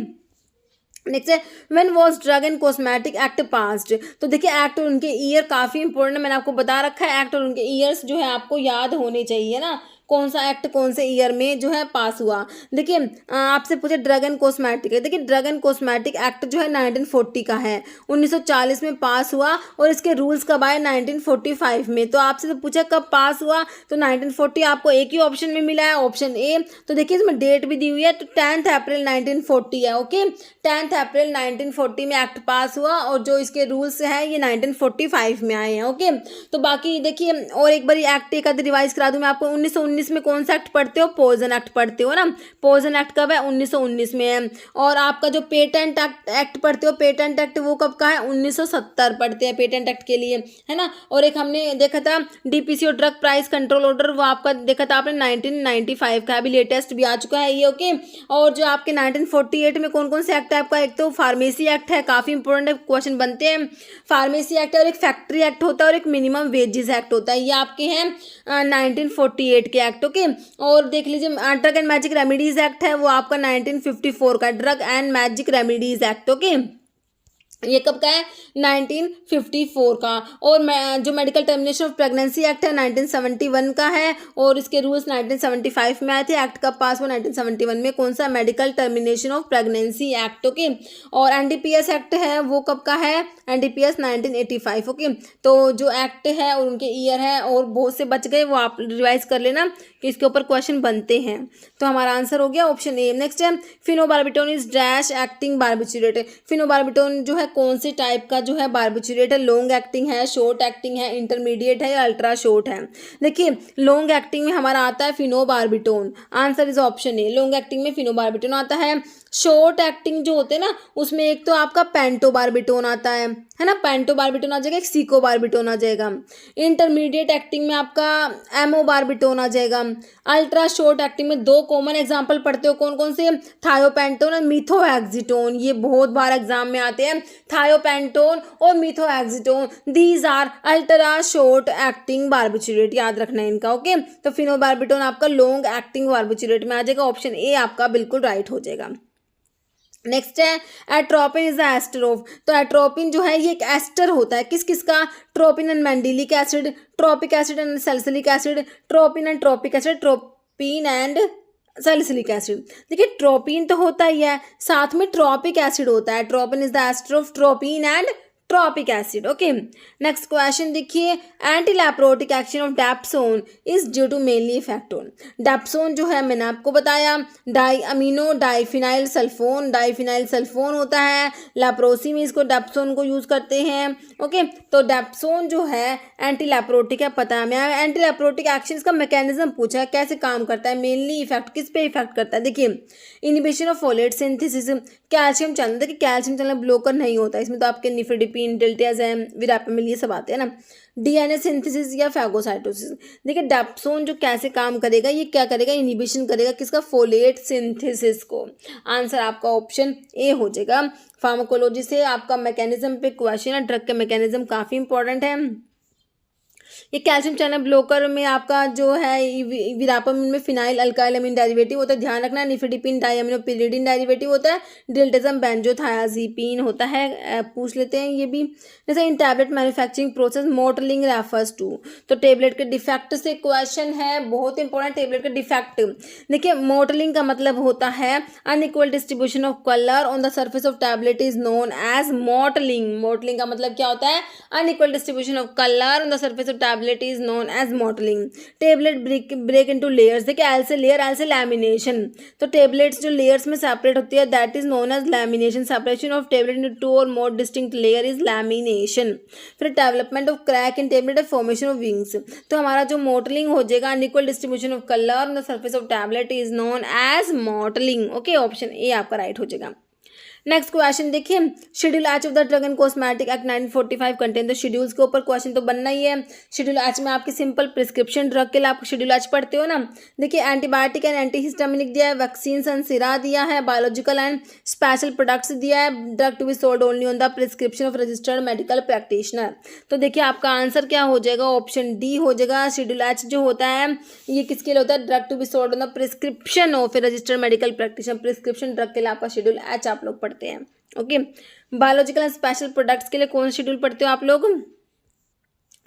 नेक्स्ट है when was drug and cosmetic act passed. तो देखिए एक्ट और उनके ईयर काफी इंपॉर्टेंट है, मैंने आपको बता रखा है। एक्ट और उनके ईयर्स जो है आपको याद होने चाहिए ना, कौन सा एक्ट कौन से ईयर में जो है पास हुआ। देखिए आपसे पूछे ड्रग एंड कॉस्मेटिक है, देखिए ड्रग एंड कॉस्मेटिक एक्ट जो है 1940 का है, 1940 में पास हुआ और इसके रूल्स कब आए 1945 में। तो आपसे तो पूछा कब पास हुआ, तो 1940 आपको एक ही ऑप्शन में मिला है, ऑप्शन ए। तो देखिए इसमें डेट भी दी हुई है, तो 10 अप्रैल 1940 है। ओके 10 अप्रैल 1940 में एक्ट पास हुआ और जो इसके रूल्स हैं ये 1945 में आए हैं। ओके तो बाकी देखिए और एक बार एक्ट एक आध रिवाइज करा दूं मैं आपको। 1919 में कौन सा एक्ट पढ़ते हो, पॉइजन एक्ट पढ़ते हो ना। पॉइजन एक्ट कब है, 1919 में है। और आपका जो पेटेंट एक्ट पढ़ते हो, पेटेंट एक्ट वो कब का है, 1970 पढ़ते हैं पेटेंट एक्ट के लिए, है ना। और एक हमने देखा था डीपीसी और ड्रग प्राइस कंट्रोल ऑर्डर, वो आपका देखा था आपने 1995 का, अभी लेटेस्ट भी आ चुका है ये। ओके और जो आपके 1948 में कौन कौन से एक्ट है आपका, एक तो फार्मेसी एक्ट है, काफी इंपॉर्टेंट है, क्वेश्चन बनते हैं। फार्मेसी एक्ट है और एक फैक्ट्री एक्ट होता है और एक मिनिमम वेजेस एक्ट होता है, ये आपके हैं 1948 के एक्ट। ओके और देख लीजिए drug and magic remedies act है, वो आपका 1954 का, drug and magic remedies act. Okay ये कब का है, 1954 का। और जो medical termination of pregnancy act है 1971 का है और इसके रूल्स 1975 में आए थे। एक्ट कब पास हुआ, 1971 में। कौन सा, medical termination of pregnancy act. Okay और एनडीपीएस एक्ट है वो कब का है, एनडीपीएस 1985। ओके तो जो एक्ट है और उनके ईयर है और बहुत से बच गए, वो आप रिवाइज कर लेना कि इसके ऊपर क्वेश्चन बनते हैं। तो हमारा आंसर हो गया ऑप्शन ए। नेक्स्ट है phenobarbitone is dash acting barbiturate. Phenobarbitone जो है कौन से टाइप का जो है बार्बिचुरेट है, लॉन्ग एक्टिंग है, शॉर्ट एक्टिंग है, इंटरमीडिएट है या अल्ट्रा शॉर्ट है। देखिए लॉन्ग एक्टिंग में हमारा आता है phenobarbitone, answer is option A. Long acting में फिनोबार्बिटोन आता है। शॉर्ट एक्टिंग जो होते हैं ना उसमें एक तो आपका पेंटोबार्बिटोन आता है ना, पेंटोबार्बिटोन आ जाएगा, एक सीकोबार्बिटोन आ जाएगा। इंटरमीडिएट एक्टिंग में आपका एमोबार्बिटोन आ जाएगा। अल्ट्रा शॉर्ट एक्टिंग में दो कॉमन एग्जांपल पढ़ते हो, कौन कौन से, थायोपेंटोन और मिथोएक्सिटोन, ये बहुत बार एग्जाम में आते हैं, थायोपेंटोन और methohexitone, these are ultra short acting barbiturate, याद रखना है इनका। ओके तो फिनोबार्बिटोन आपका लॉन्ग एक्टिंग बार्बिचुरेट में आ जाएगा, ऑप्शन ए आपका बिल्कुल राइट हो जाएगा। नेक्स्ट है atropine is the ester of. तो एट्रोपिन जो है ये एक एस्टर होता है, किस किस का, tropine and mandelic acid, tropic acid and salicylic acid, tropine and tropic acid, tropine and salicylic acid. देखिए ट्रोपिन तो होता ही है, साथ में ट्रोपिक एसिड होता है। Tropine is the ester of tropine and tropic acid. Okay, next question देखिए, anti leprotic action of dapsone is due to mainly effect on. Dapsone जो है मैंने आपको बताया डाई अमीनो डाइफिनाइल सल्फोन होता है, लैप्रोसी में इसको डैप्सोन को यूज़ करते हैं। ओके, तो डैप्सोन जो है एंटी लैप्रोटिक है, पता है हमें। एंटी लैप्रोटिक एक्शन का मैकेनिज्म पूछा है, कैसे काम करता है, मेनली इफेक्ट किस पे इफेक्ट करता है। देखिए, inhibition of folate synthesis, calcium channel, देखिए कैल्शियम चैनल ब्लॉकर नहीं होता इसमें, तो आपके निफेडिपिन, डिल्टियाजैम, विरापेमिल ये सब आते हैं ना। डीएनए सिंथेसिस या फैगोसाइटोसिस, देखिए डैप्सोन जो कैसे काम करेगा, ये क्या करेगा, इनिबिशन करेगा किसका, फोलेट सिंथेसिस को। आंसर आपका ऑप्शन ए हो जाएगा। फार्माकोलॉजी से आपका मैकेनिज्म पे क्वेश्चन है, ड्रग का मैकेनिज्म काफ़ी इंपॉर्टेंट है। ये कैल्शियम चैनल ब्लॉकर में आपका जो है विरापामिन में फिनाइल अल्काइलामीन डेरिवेटिव होता है, ध्यान रखना। निफेडिपिन डाइअमीनोपिरिडिन डेरिवेटिव होता है, डिल्टेजम बेंजोथायाजीपिन होता है, पूछ लेते हैं ये भी। जैसे in tablet manufacturing process mottling refers to, तो टेबलेट के डिफेक्ट से क्वेश्चन है, बहुत इंपॉर्टेंट। टेबलेट के डिफेक्ट देखिए, मॉडलिंग का मतलब होता है unequal distribution of colour on the surface of tablet is known as mottling. Mottling का मतलब क्या होता है, unequal distribution of colour on the surface of tablet is known as mottling. Tablet break into layers, देखिए एल से लेयर, एल से लैमिनेशन, तो टेबलेट्स जो लेयर्स में सेपरेट होती है that is known as lamination. Separation of tablet into two और more distinct layer is lamination. फिर development of crack in tablet and formation of wings, तो हमारा जो मॉडलिंग हो जाएगा unequal distribution of colour on the surface of tablet is known as mottling. Okay, option A आपका राइट हो जाएगा। नेक्स्ट क्वेश्चन देखिए, schedule H of the drug and cosmetic act 1945 contain, तो शेड्यूल्स के ऊपर क्वेश्चन तो बनना ही है। शेड्यूल एच में आपकी सिंपल प्रिस्क्रिप्शन ड्रग के लिए आप शेड्यूल एच पढ़ते हो ना। देखिए, एंटीबायोटिक एंड एंटीहिस्टामिनिक दिया है, वैक्सीन एंड सिरा दिया है, बायोलॉजिकल एंड स्पेशल प्रोडक्ट्स दिया है, drug to be sold only on the prescription of registered medical practitioner. तो देखिए आपका आंसर क्या हो जाएगा, ऑप्शन डी हो जाएगा। शेड्यूल एच जो होता है ये किसके लिए होता है, drug to be sold on the prescription of registered medical practitioner. Prescription drug के लिए आपका शेड्यूल एच आप लोग पढ़ते हैं। Okay, biological and special products के लिए कौन सा शेड्यूल पढ़ते हो आप लोग,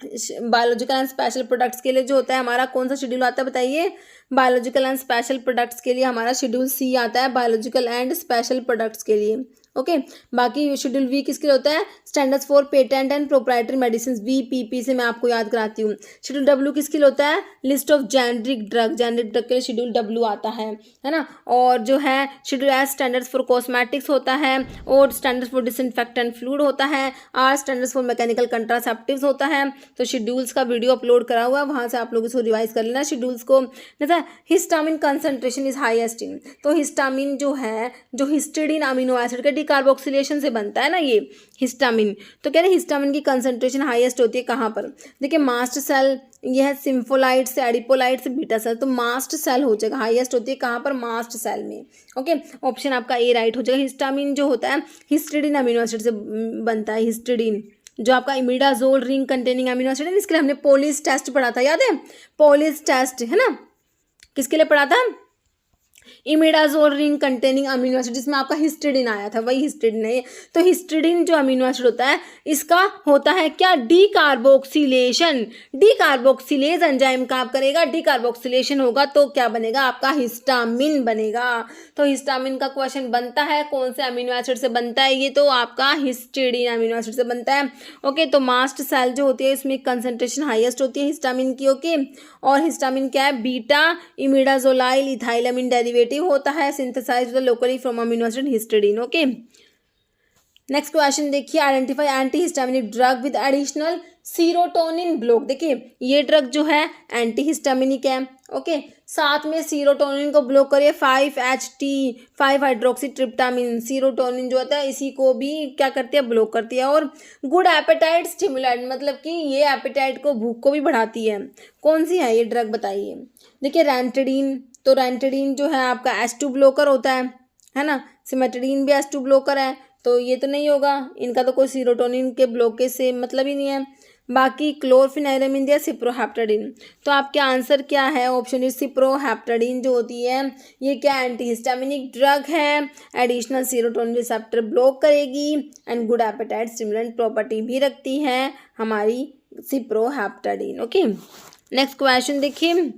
बायोलॉजिकल एंड स्पेशल प्रोडक्ट्स के लिए जो होता है हमारा कौन सा शेड्यूल आता है बताइए। बायोलॉजिकल एंड स्पेशल प्रोडक्ट्स के लिए हमारा शेड्यूल सी आता है, बायोलॉजिकल एंड स्पेशल प्रोडक्ट्स के लिए। ओके, बाकी शेड्यूल वी किसके लिए होता है, standards for patent and proprietary medicine, VPP से मैं आपको याद कराती हूँ। शेड्यूल डब्ल्यू किसके लिए होता है, लिस्ट ऑफ जेनरिक ड्रग के लिए शेड्यूल डब्ल्यू आता है ना। और जो है schedule S standards for cosmetics होता है, और स्टैंडर्ड्स फॉर डिसइंफेक्टेंट फ्लूइड होता है, आर स्टैंडर्ड्स फॉर मैकेनिकल कंट्रासेप्टिव्स होता है। तो शेड्यूल्स का वीडियो अपलोड करा हुआ है, वहाँ से आप लोग इसको रिवाइज कर लेना शेड्यूल्स को। जैसा histamine concentration is highest in, तो हिस्टामिन जो है, जो हिस्टिडीन अमीनो एसिड के डिकार्बोक्सिलेशन से बनता है ना ये हिस्टामिन, तो कह रहे हैं हिस्टामिन की कंसंट्रेशन हाईएस्ट होती है कहाँ पर, देखिए मास्ट सेल, यह है सिम्फोलाइट से, एडिपोलाइट से, बीटा सेल, तो मास्ट सेल हो जाएगा, हाईएस्ट होती है कहाँ पर, मास्ट सेल में। ओके, ऑप्शन आपका ए राइट हो जाएगा। हिस्टामिन जो होता है हिस्टिडीन अमीनो एसिड से बनता है, हिस्टिडीन जो आपका imidazole ring containing amino acid है, इसके लिए हमने पोलिस टेस्ट पढ़ा था, याद है, पोलिस टेस्ट है ना, किसके लिए पढ़ा था, imidazole ring containing amino acid, जिसमें आपका हिस्टिडीन आया था, वही हिस्टिडीन है। तो हिस्टिडीन जो अमीनो एसिड होता है इसका होता है क्या, डीकार्बोक्सिलेशन। डीकार्बोक्सिलेज एंजाइम काम करेगा, डीकार्बोक्सिलेशन होगा तो क्या बनेगा, आपका हिस्टामिन बनेगा। तो हिस्टामिन का क्वेश्चन बनता है कौन से अमीनो एसिड से बनता है, ये तो आपका हिस्टिडीन अमीनो एसिड से बनता है। ओके, तो मास्ट सेल जो होती है इसमें कंसंट्रेशन हाईएस्ट होती है हिस्टामिन की। ओके, और हिस्टामिन क्या है, बीटा इमिडाजोलाइल इथाइलामिन डेरिवेटिव होता है, synthesized locally from amino acid histidine. Okay, next question देखिए, identify anti histaminic drug with additional serotonin block. देखिए ये ड्रग जो है एंटी हिस्टामिनिक है, ओके, साथ में सीरोटोनिन को ब्लॉक करिए, 5-HT 5 हाइड्रोक्सीट्रिप्टामिन, सीरोटोनिन जो होता है इसी को भी क्या करती है, ब्लॉक करती है। और गुड एपेटाइट स्टिमुलेंट, मतलब कि ये एपेटाइट को, भूख को भी बढ़ाती है। कौन सी है ये ड्रग बताइए। देखिए रैंटिडीन, तो रैंटिडीन जो है आपका H2 ब्लॉकर होता है ना, सिमेटिडीन भी H2 ब्लॉकर है, तो ये तो नहीं होगा, इनका तो कोई सीरोटोनिन के ब्लॉकेज से मतलब ही नहीं है। बाकी क्लोरफिनाइलामिन दिया, सिप्रोहेप्टाडिन, तो आपका आंसर क्या है, ऑप्शन इज सिप्रोहेप्टाडिन जो होती है ये क्या, एंटीहिस्टामिनिक ड्रग है, एडिशनल सीरोटोनिन रिसेप्टर ब्लॉक करेगी and good appetite stimulant property भी रखती है हमारी सिप्रोहेप्टाडिन। ओके, नेक्स्ट क्वेश्चन देखिए,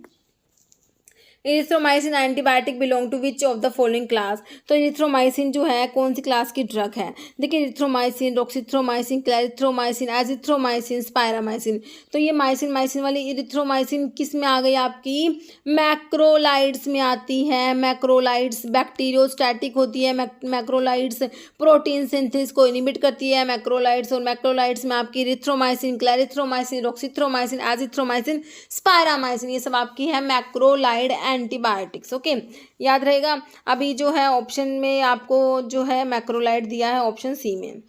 erythromycin antibiotic belong to which of the following class. तो इरिथ्रोमाइसिन जो है कौन सी क्लास की ड्रग है? देखिए erythromycin, roxithromycin, clarithromycin, azithromycin, spiramycin. तो ये माइसिन वाली इरिथ्रोमाइसिन किस में आ गई आपकी? मैक्रोलाइड्स में आती है। मैक्रोलाइड्स बैक्टीरियोस्टैटिक होती है। मैक्रोलाइड्स प्रोटीन सिंथेसिस को इनिबिट करती है मैक्रोलाइड्स, और मैक्रोलाइड्स में आपकी इरिथ्रोमाइसिन, क्लैरिथ्रोमाइसिन, रोक्सिथ्रोमाइसिन, एजिथ्रोमाइसिन, स्पायरामाइसिन, ये सब आपकी है मैक्रोलाइड एंटीबायोटिक्स। ओके, याद रहेगा। अभी जो है ऑप्शन में आपको जो है मैक्रोलाइड दिया है ऑप्शन सी में।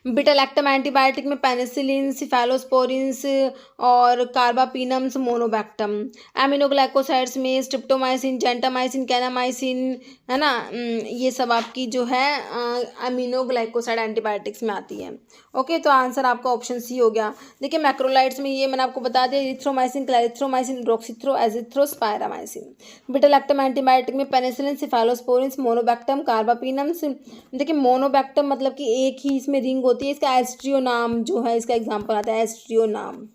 बीटा लैक्टम एंटीबायोटिक में पेनिसिलिन, सिफेलोस्पोरिन्स और कार्बापिनम्स, मोनोबैक्टम। एमिनोग्लाइकोसाइड्स में स्ट्रिप्टोमाइसिन, जेंटामाइसिन, कैनामाइसिन, है ना, ये सब आपकी जो है एमिनोग्लाइकोसाइड एंटीबायोटिक्स में आती है। ओके, तो आंसर आपका ऑप्शन सी हो गया। देखिए मैक्रोलाइड्स में ये मैंने आपको बता दिया, erythromycin, clarithromycin, roxithro, azithro, spiramycin. Beta lactam antibiotic में पेनिसिलिन, सिफेलोस्पोरिन्स, मोनोबैक्टम, कार्बापिनम्स। देखिए मोनोबैक्टम मतलब कि एक ही इसमें रिंग होती है, इसका एस्ट्रियो नाम जो है इसका एग्जांपल आता है एस्ट्रियो नाम।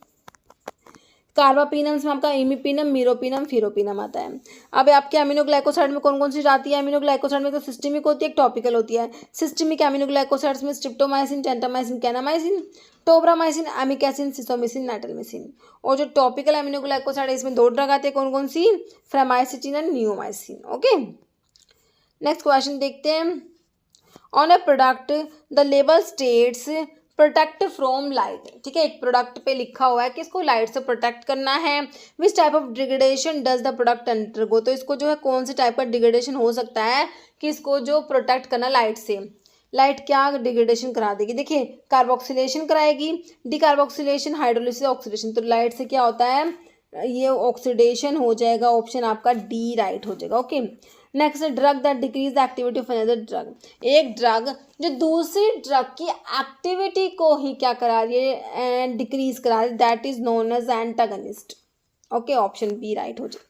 कार्बापिनम्स में आपका इमिपिनम, मीरोपिनम, फिरोपिनम आता है। अब आपके एमिनोग्लाइकोसाइड में कौन कौन सी आती है? एमिनोग्लाइकोसाइड में तो सिस्टेमिक होती है, एक टॉपिकल होती है। सिस्टेमिक एमिनोग्लाइकोसाइड्स में स्ट्रिप्टोमाइसिन, जेंटामाइसिन, कैनामाइसिन, टोब्रामाइसिन, एमिकैसिन, सिसोमिसिन, नाइट्रोमिसिन। और जो टॉपिकल एमिनोग्लाइकोसाइड है इसमें दो ड्रग आते हैं, कौन कौन सी? Framycetin and neomycin. Okay, next question देखते हैं। On a product the label states protect from light. ठीक है, एक प्रोडक्ट पे लिखा हुआ है कि इसको लाइट से प्रोटेक्ट करना है। Which type of degradation does the product undergo. तो इसको जो है कौन से टाइप का डिग्रेडेशन हो सकता है कि इसको जो प्रोटेक्ट करना लाइट से। लाइट क्या डिग्रेडेशन करा देगी? देखिए कार्बोक्सिलेशन कराएगी, डिकार्बोक्सिलेशन, हाइड्रोलिसिस, ऑक्सीडेशन। तो लाइट से क्या होता है? ये ऑक्सीडेशन हो जाएगा। ऑप्शन आपका डी राइट हो जाएगा। Okay, next drug that decrease the activity of another drug. एक ड्रग जो दूसरी ड्रग की एक्टिविटी को ही क्या करा रही है? डिक्रीज करा रही है, that is known as antagonist. Okay, option B right हो जाए।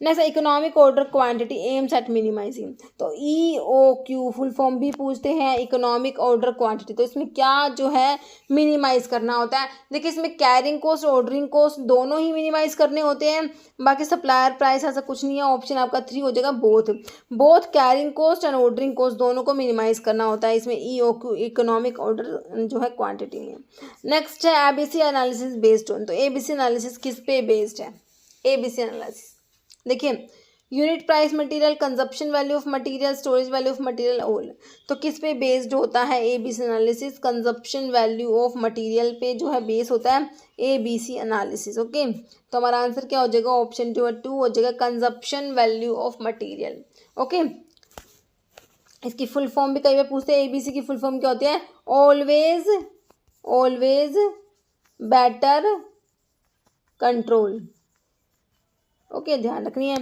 Next economic order quantity aims at minimising. तो EOQ फुल फॉर्म भी पूछते हैं, इकोनॉमिक ऑर्डर क्वांटिटी। तो इसमें क्या जो है मिनिमाइज करना होता है? देखिए इसमें कैरिंग कॉस्ट, ऑर्डरिंग कॉस्ट दोनों ही मिनिमाइज करने होते हैं। बाकी सप्लायर प्राइस ऐसा कुछ नहीं है। ऑप्शन आपका 3 हो जाएगा, both carrying cost and ordering cost दोनों को मिनिमाइज करना होता है इसमें EOQ इकोनॉमिक ऑर्डर जो है क्वांटिटी में। नेक्स्ट है ABC एनालिसिस बेस्ड ऑन। तो ABC एनालिसिस किस पे बेस्ड है? ABC एनालिसिस देखिए unit price material, consumption value of material, storage value of material all. तो किस पे बेस्ड होता है ABC analysis? Consumption value of material पे जो है बेस होता है ABC एनालिसिस। ओके, तो हमारा आंसर क्या हो जाएगा? ऑप्शन जो है 2 हो जाएगा, consumption value of material. Okay, इसकी फुल फॉर्म भी कई बार पूछते हैं। ABC की फुल फॉर्म क्या होती है? Always better control. ओके, ध्यान रखनी है।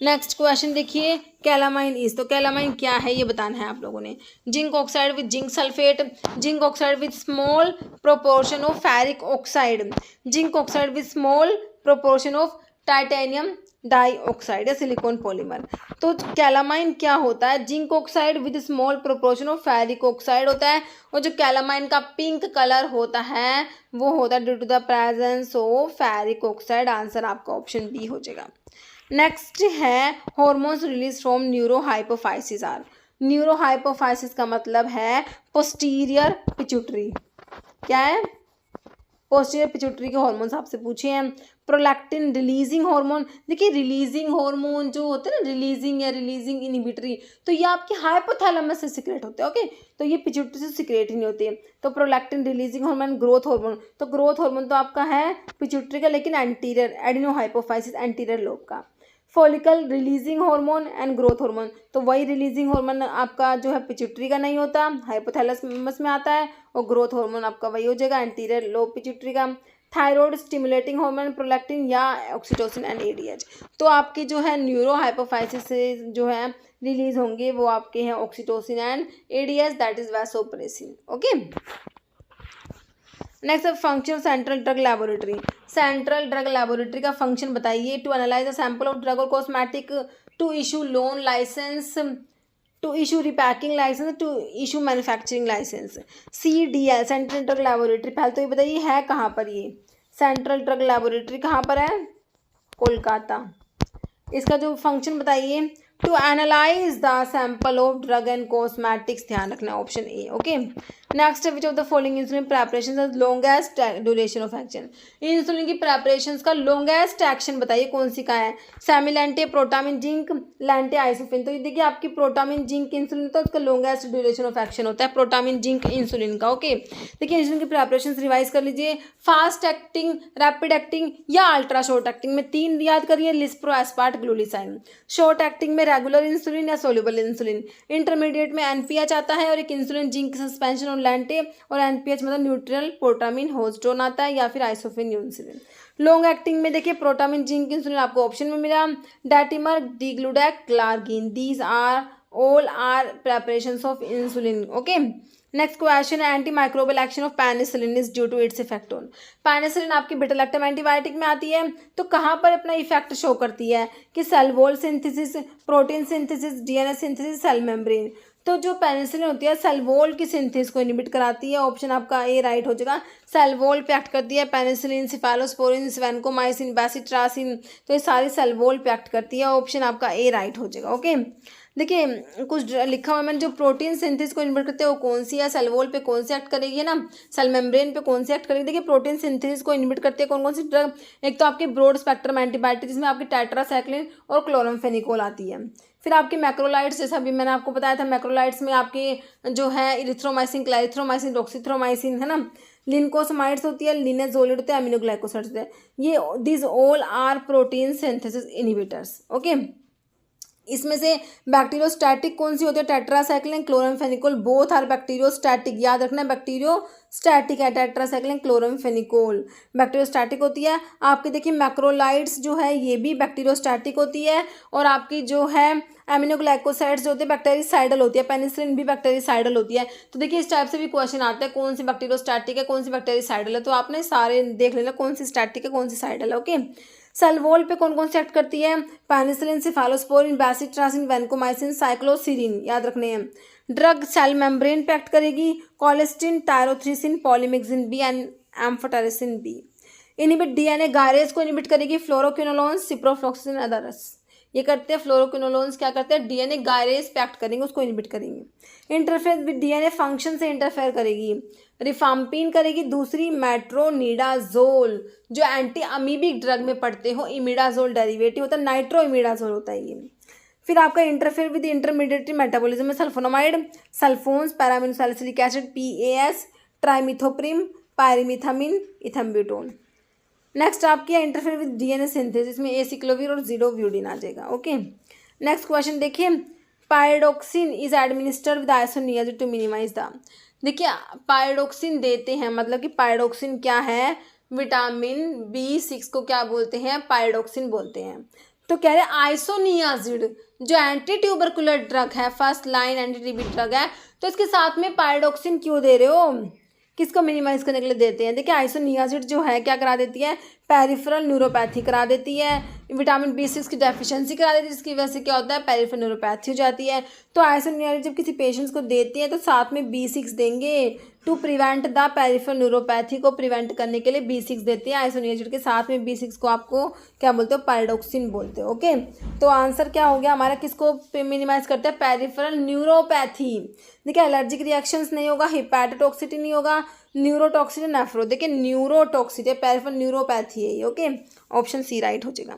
नेक्स्ट क्वेश्चन देखिए, कैलामाइन इज। तो कैलामाइन क्या है ये बताना है आप लोगों ने। Zinc oxide with zinc sulphate, zinc oxide with small proportion of ferric oxide, zinc oxide with small proportion of titanium dioxide या सिलिकॉन पॉलीमर। तो कैलामाइन क्या होता है? Zinc oxide with small proportion of ferric oxide होता है। और जो कैलामाइन का पिंक कलर होता है वो होता है due to the presence of ferric oxide. Answer आपका ऑप्शन बी हो जाएगा। नेक्स्ट है hormones release from neurohypophysis are. Neurohypophysis का मतलब है पोस्टीरियर पिट्यूटरी। क्या है? पोस्टीरियर पिट्यूटरी के हॉर्मोन्स आपसे पूछे हैं। Prolactin releasing hormone. देखिए रिलीजिंग हार्मोन जो होते हैं ना, रिलीजिंग या रिलीजिंग इनहिबिटरी, तो ये आपके हाइपोथैलेमस से सिक्रेट होते हैं। ओके, तो ये पिट्यूटरी से सिक्रेट ही नहीं होते। तो prolactin releasing hormone, growth hormone. तो ग्रोथ हार्मोन तो आपका है पिट्यूटरी का, लेकिन एंटीरियर एडिनोहाइपोफाइसिस एंटीरियर लोब का। Follicle releasing hormone and growth hormone. तो वही रिलीजिंग हार्मोन आपका जो है पिट्यूटरी का नहीं होता, हाइपोथैलेमस में आता है। और ग्रोथ हार्मोन आपका वही हो जाएगा एंटीरियर लोब पिट्यूटरी का। थायराइड स्टिमुलेटिंग हार्मोन, प्रोलैक्टिन या ऑक्सीटोसिन एंड ADH। तो आपके जो है न्यूरो हाइपोफाइसिस से जो है रिलीज होंगे वो आपके हैं oxytocin and ADH, that is vasopressin. Okay, next function of central drug laboratory. Central drug laboratory का फंक्शन बताइए। To analyse the sample of drug और cosmetic, to issue loan licence, to issue repacking licence, to issue manufacturing licence. CDL central drug laboratory. पहले तो ये बताइए है कहाँ पर? ये सेंट्रल ड्रग लेबोरेटरी कहाँ पर है? कोलकाता। इसका जो फंक्शन बताइए, to analyse the sample of drug and cosmetics, ध्यान रखना है option A. Okay, next which of the following insulin preparation longest duration of action, insulin की प्रेपरेशन का लॉन्गेस्ट एक्शन बताइए कौन सी का है, सेमिलेंटे, प्रोटामिन जिंक, लेंटे, आइसोफिन। तो ये देखिए आपकी प्रोटामिन जिंक इंसुलिन तो उसका लॉन्गेस्ट ड्यूरेशन ऑफ एक्शन होता है प्रोटामिन जिंक इंसुलिन का। ओके, देखिए इंसुलिन की प्रेपरेशन रिवाइज कर लीजिए, फास्ट एक्टिंग, रैपिड एक्टिंग या अल्ट्रा शॉर्ट एक्टिंग में 3 याद करिए, लिस्प्रो, एस्पार्ट, ग्लूलिसाइन। शॉर्ट एक्टिंग में रेगुलर इंसुलिन या सोल्यूबल इंसुलिन, इंटरमीडिएट में एनपीएच आता है और एक इंसुलिन जिंक सस्पेंशन और लेंटे, और एनपीएच मतलब न्यूट्रल प्रोटामिन होस्टोन आता है या फिर आइसोफिन इंसुलिन। लॉन्ग एक्टिंग में देखिए प्रोटामिन जिंक इंसुलिन आपको ऑप्शन में मिला, detemir, degludec, glargine, these are all are preparations of insulin. Okay, next question, anti microbial action of penicillin is due to its effect on. Penicillin आपकी बीटा लैक्टम एंटीबायोटिक में आती है, तो कहाँ पर अपना इफेक्ट शो करती है कि cell wall synthesis, protein synthesis, DNA synthesis, cell membrane. तो जो पेनिसिलिन होती है सेल वॉल की सिंथेसिस को इनिबिट कराती है, ऑप्शन आपका ए राइट हो जाएगा। सेल वॉल पे एक्ट करती है पेनिसिलिन, सिफालोस्पोरिन, वैनकोमाइसिन, बेसिट्रासिन, तो ये सारी सेल वॉल पे एक्ट करती है, ऑप्शन आपका ए राइट हो जाएगा। ओके, देखिए कुछ लिखा हुआ है मैंने, जो प्रोटीन सिंथेसिस को इन्वर्ट करते हैं वो कौन सी है, सेल वॉल पे कौन सी एक्ट करेगी, है ना, सेल मेम्ब्रेन पे कौन सी एक्ट करेगी। देखिए प्रोटीन सिंथेसिस को इन्वर्ट करते हैं कौन कौन सी ड्रग, एक तो आपकी ब्रॉड स्पेक्ट्रम एंटीबायोटिक जिसमें आपकी टेट्रासाइक्लिन और क्लोरामफेनिकोल आती है। फिर आपके मैक्रोलाइड्स, जैसा अभी मैंने आपको बताया था, मैक्रोलाइड्स में आपके जो है इरिथ्रोमाइसिन, क्लैरिथ्रोमाइसिन, डॉक्सीथ्रोमाइसिन, है ना, लिनकोसमाइड्स होती है, लिनेजोलिड होते हैं, अमीनोग्लाइकोसाइड्स होते हैं। ये this all are protein synthesis inhibitors. Okay, इसमें से बैक्टीरियोस्टैटिक कौन सी होती है, tetracycline, chloramphenicol, both are bacteriostatic, याद रखना है बैक्टीरियोस्टैटिक है टेट्रासाइक्लिन, क्लोरामफेनिकोल बैक्टीरियोस्टैटिक होती है। आपकी देखिए मैक्रोलाइड्स जो है ये भी बैक्टीरियोस्टैटिक होती है, और आपकी जो है एमिनोग्लाइकोसाइड्स जो होती है बैक्टीरिसाइडल होती है, पेनिसिलिन भी बैक्टीरिसाइडल होती है। तो देखिए इस टाइप से भी क्वेश्चन आता है कौन सी बैक्टीरियोस्टैटिक है, कौन सी बैक्टीरिसाइडल है, तो आपने सारे देख लेना कौन सी स्टैटिक है कौन सी साइडल है। ओके, सेल वॉल पे कौन कौन सी एक्ट करती है, penicillin, cephalosporin, bacitracin, vancomycin, cycloserine, याद रखने हैं। ड्रग सेल मेम्ब्रेन पे एक्ट करेगी, colistin, tyrothricin, polymyxin B and amphotericin B. Inhibit DNA gyrase को इनिबिट करेगी, फ्लोरोक्विनोलोन्स, सिप्रोफ्लॉक्सिन, अदरस। ये करते हैं फ्लोरोक्विनोलोन्स, क्या करते हैं, डीएनए गायरेज पे एक्ट करेंगे, उसको इनिबिट करेंगे। इंटरफेयर विद डीएनए फंक्शन से इंटरफेयर करेगी, रिफाम्पिन करेगी। दूसरी मेट्रोनिडाजोल, जो एंटी अमीबिक ड्रग में पढ़ते हो, इमिडाजोल डेरिवेटिव होता है, नाइट्रो इमिडाजोल होता है ये। फिर आपका इंटरफेयर विद इंटरमीडिएट मेटाबॉलिज्म में sulfonamide, sulfones, paraamino salicylic acid, PAS, trimethoprim, pyrimethamine, ethambutol. Next आपकी है इंटरफेयर विद डीएनए सिंथेसिस में एसिक्लोविर और जीडोब्यूडिन आ जाएगा। ओके, नेक्स्ट क्वेश्चन देखिए, pyridoxine is administered with isoniazid to minimise the. देखिए पायरोक्सिन देते हैं, मतलब कि पायरोक्सिन क्या है, विटामिन B6 को क्या बोलते हैं, पायरोक्सिन बोलते हैं। तो कह रहे हैं आइसोनियाजिड जो एंटी ट्यूबरकुलर ड्रग है, first line anti TB drug है, तो इसके साथ में पायरोक्सिन क्यों दे रहे हो, किसको मिनिमाइज करने के लिए देते हैं। देखिए आइसोनियाजिड जो है क्या करा देती है, पेरिफेरल न्यूरोपैथी करा देती है, विटामिन B6 की डेफिशिएंसी करा देती है, जिसकी वजह से क्या होता है, पेरिफेरल न्यूरोपैथी हो जाती है। तो आइसोनियाजिड जब किसी पेशेंट्स को देते हैं तो साथ में B6 देंगे, to prevent the peripheral neuropathy को प्रिवेंट करने के लिए B6 देते हैं। आइसोनियाजिड के साथ में B6 को आपको क्या बोलते हो, पायरोक्सिन बोलते हो। ओके, तो आंसर क्या हो गया हमारा, किसको मिनिमाइज करते हैं, पेरिफेरल न्यूरोपैथी। देखिए एलर्जिक रिएक्शंस नहीं होगा, हिपैटोटॉक्सिटी नहीं होगा, न्यूरोटॉक्सिटी, नेफ्रो। देखिए न्यूरोटॉक्सिटी, पेरिफेरल न्यूरोपैथी है ये। ओके, ऑप्शन सी राइट हो जाएगा।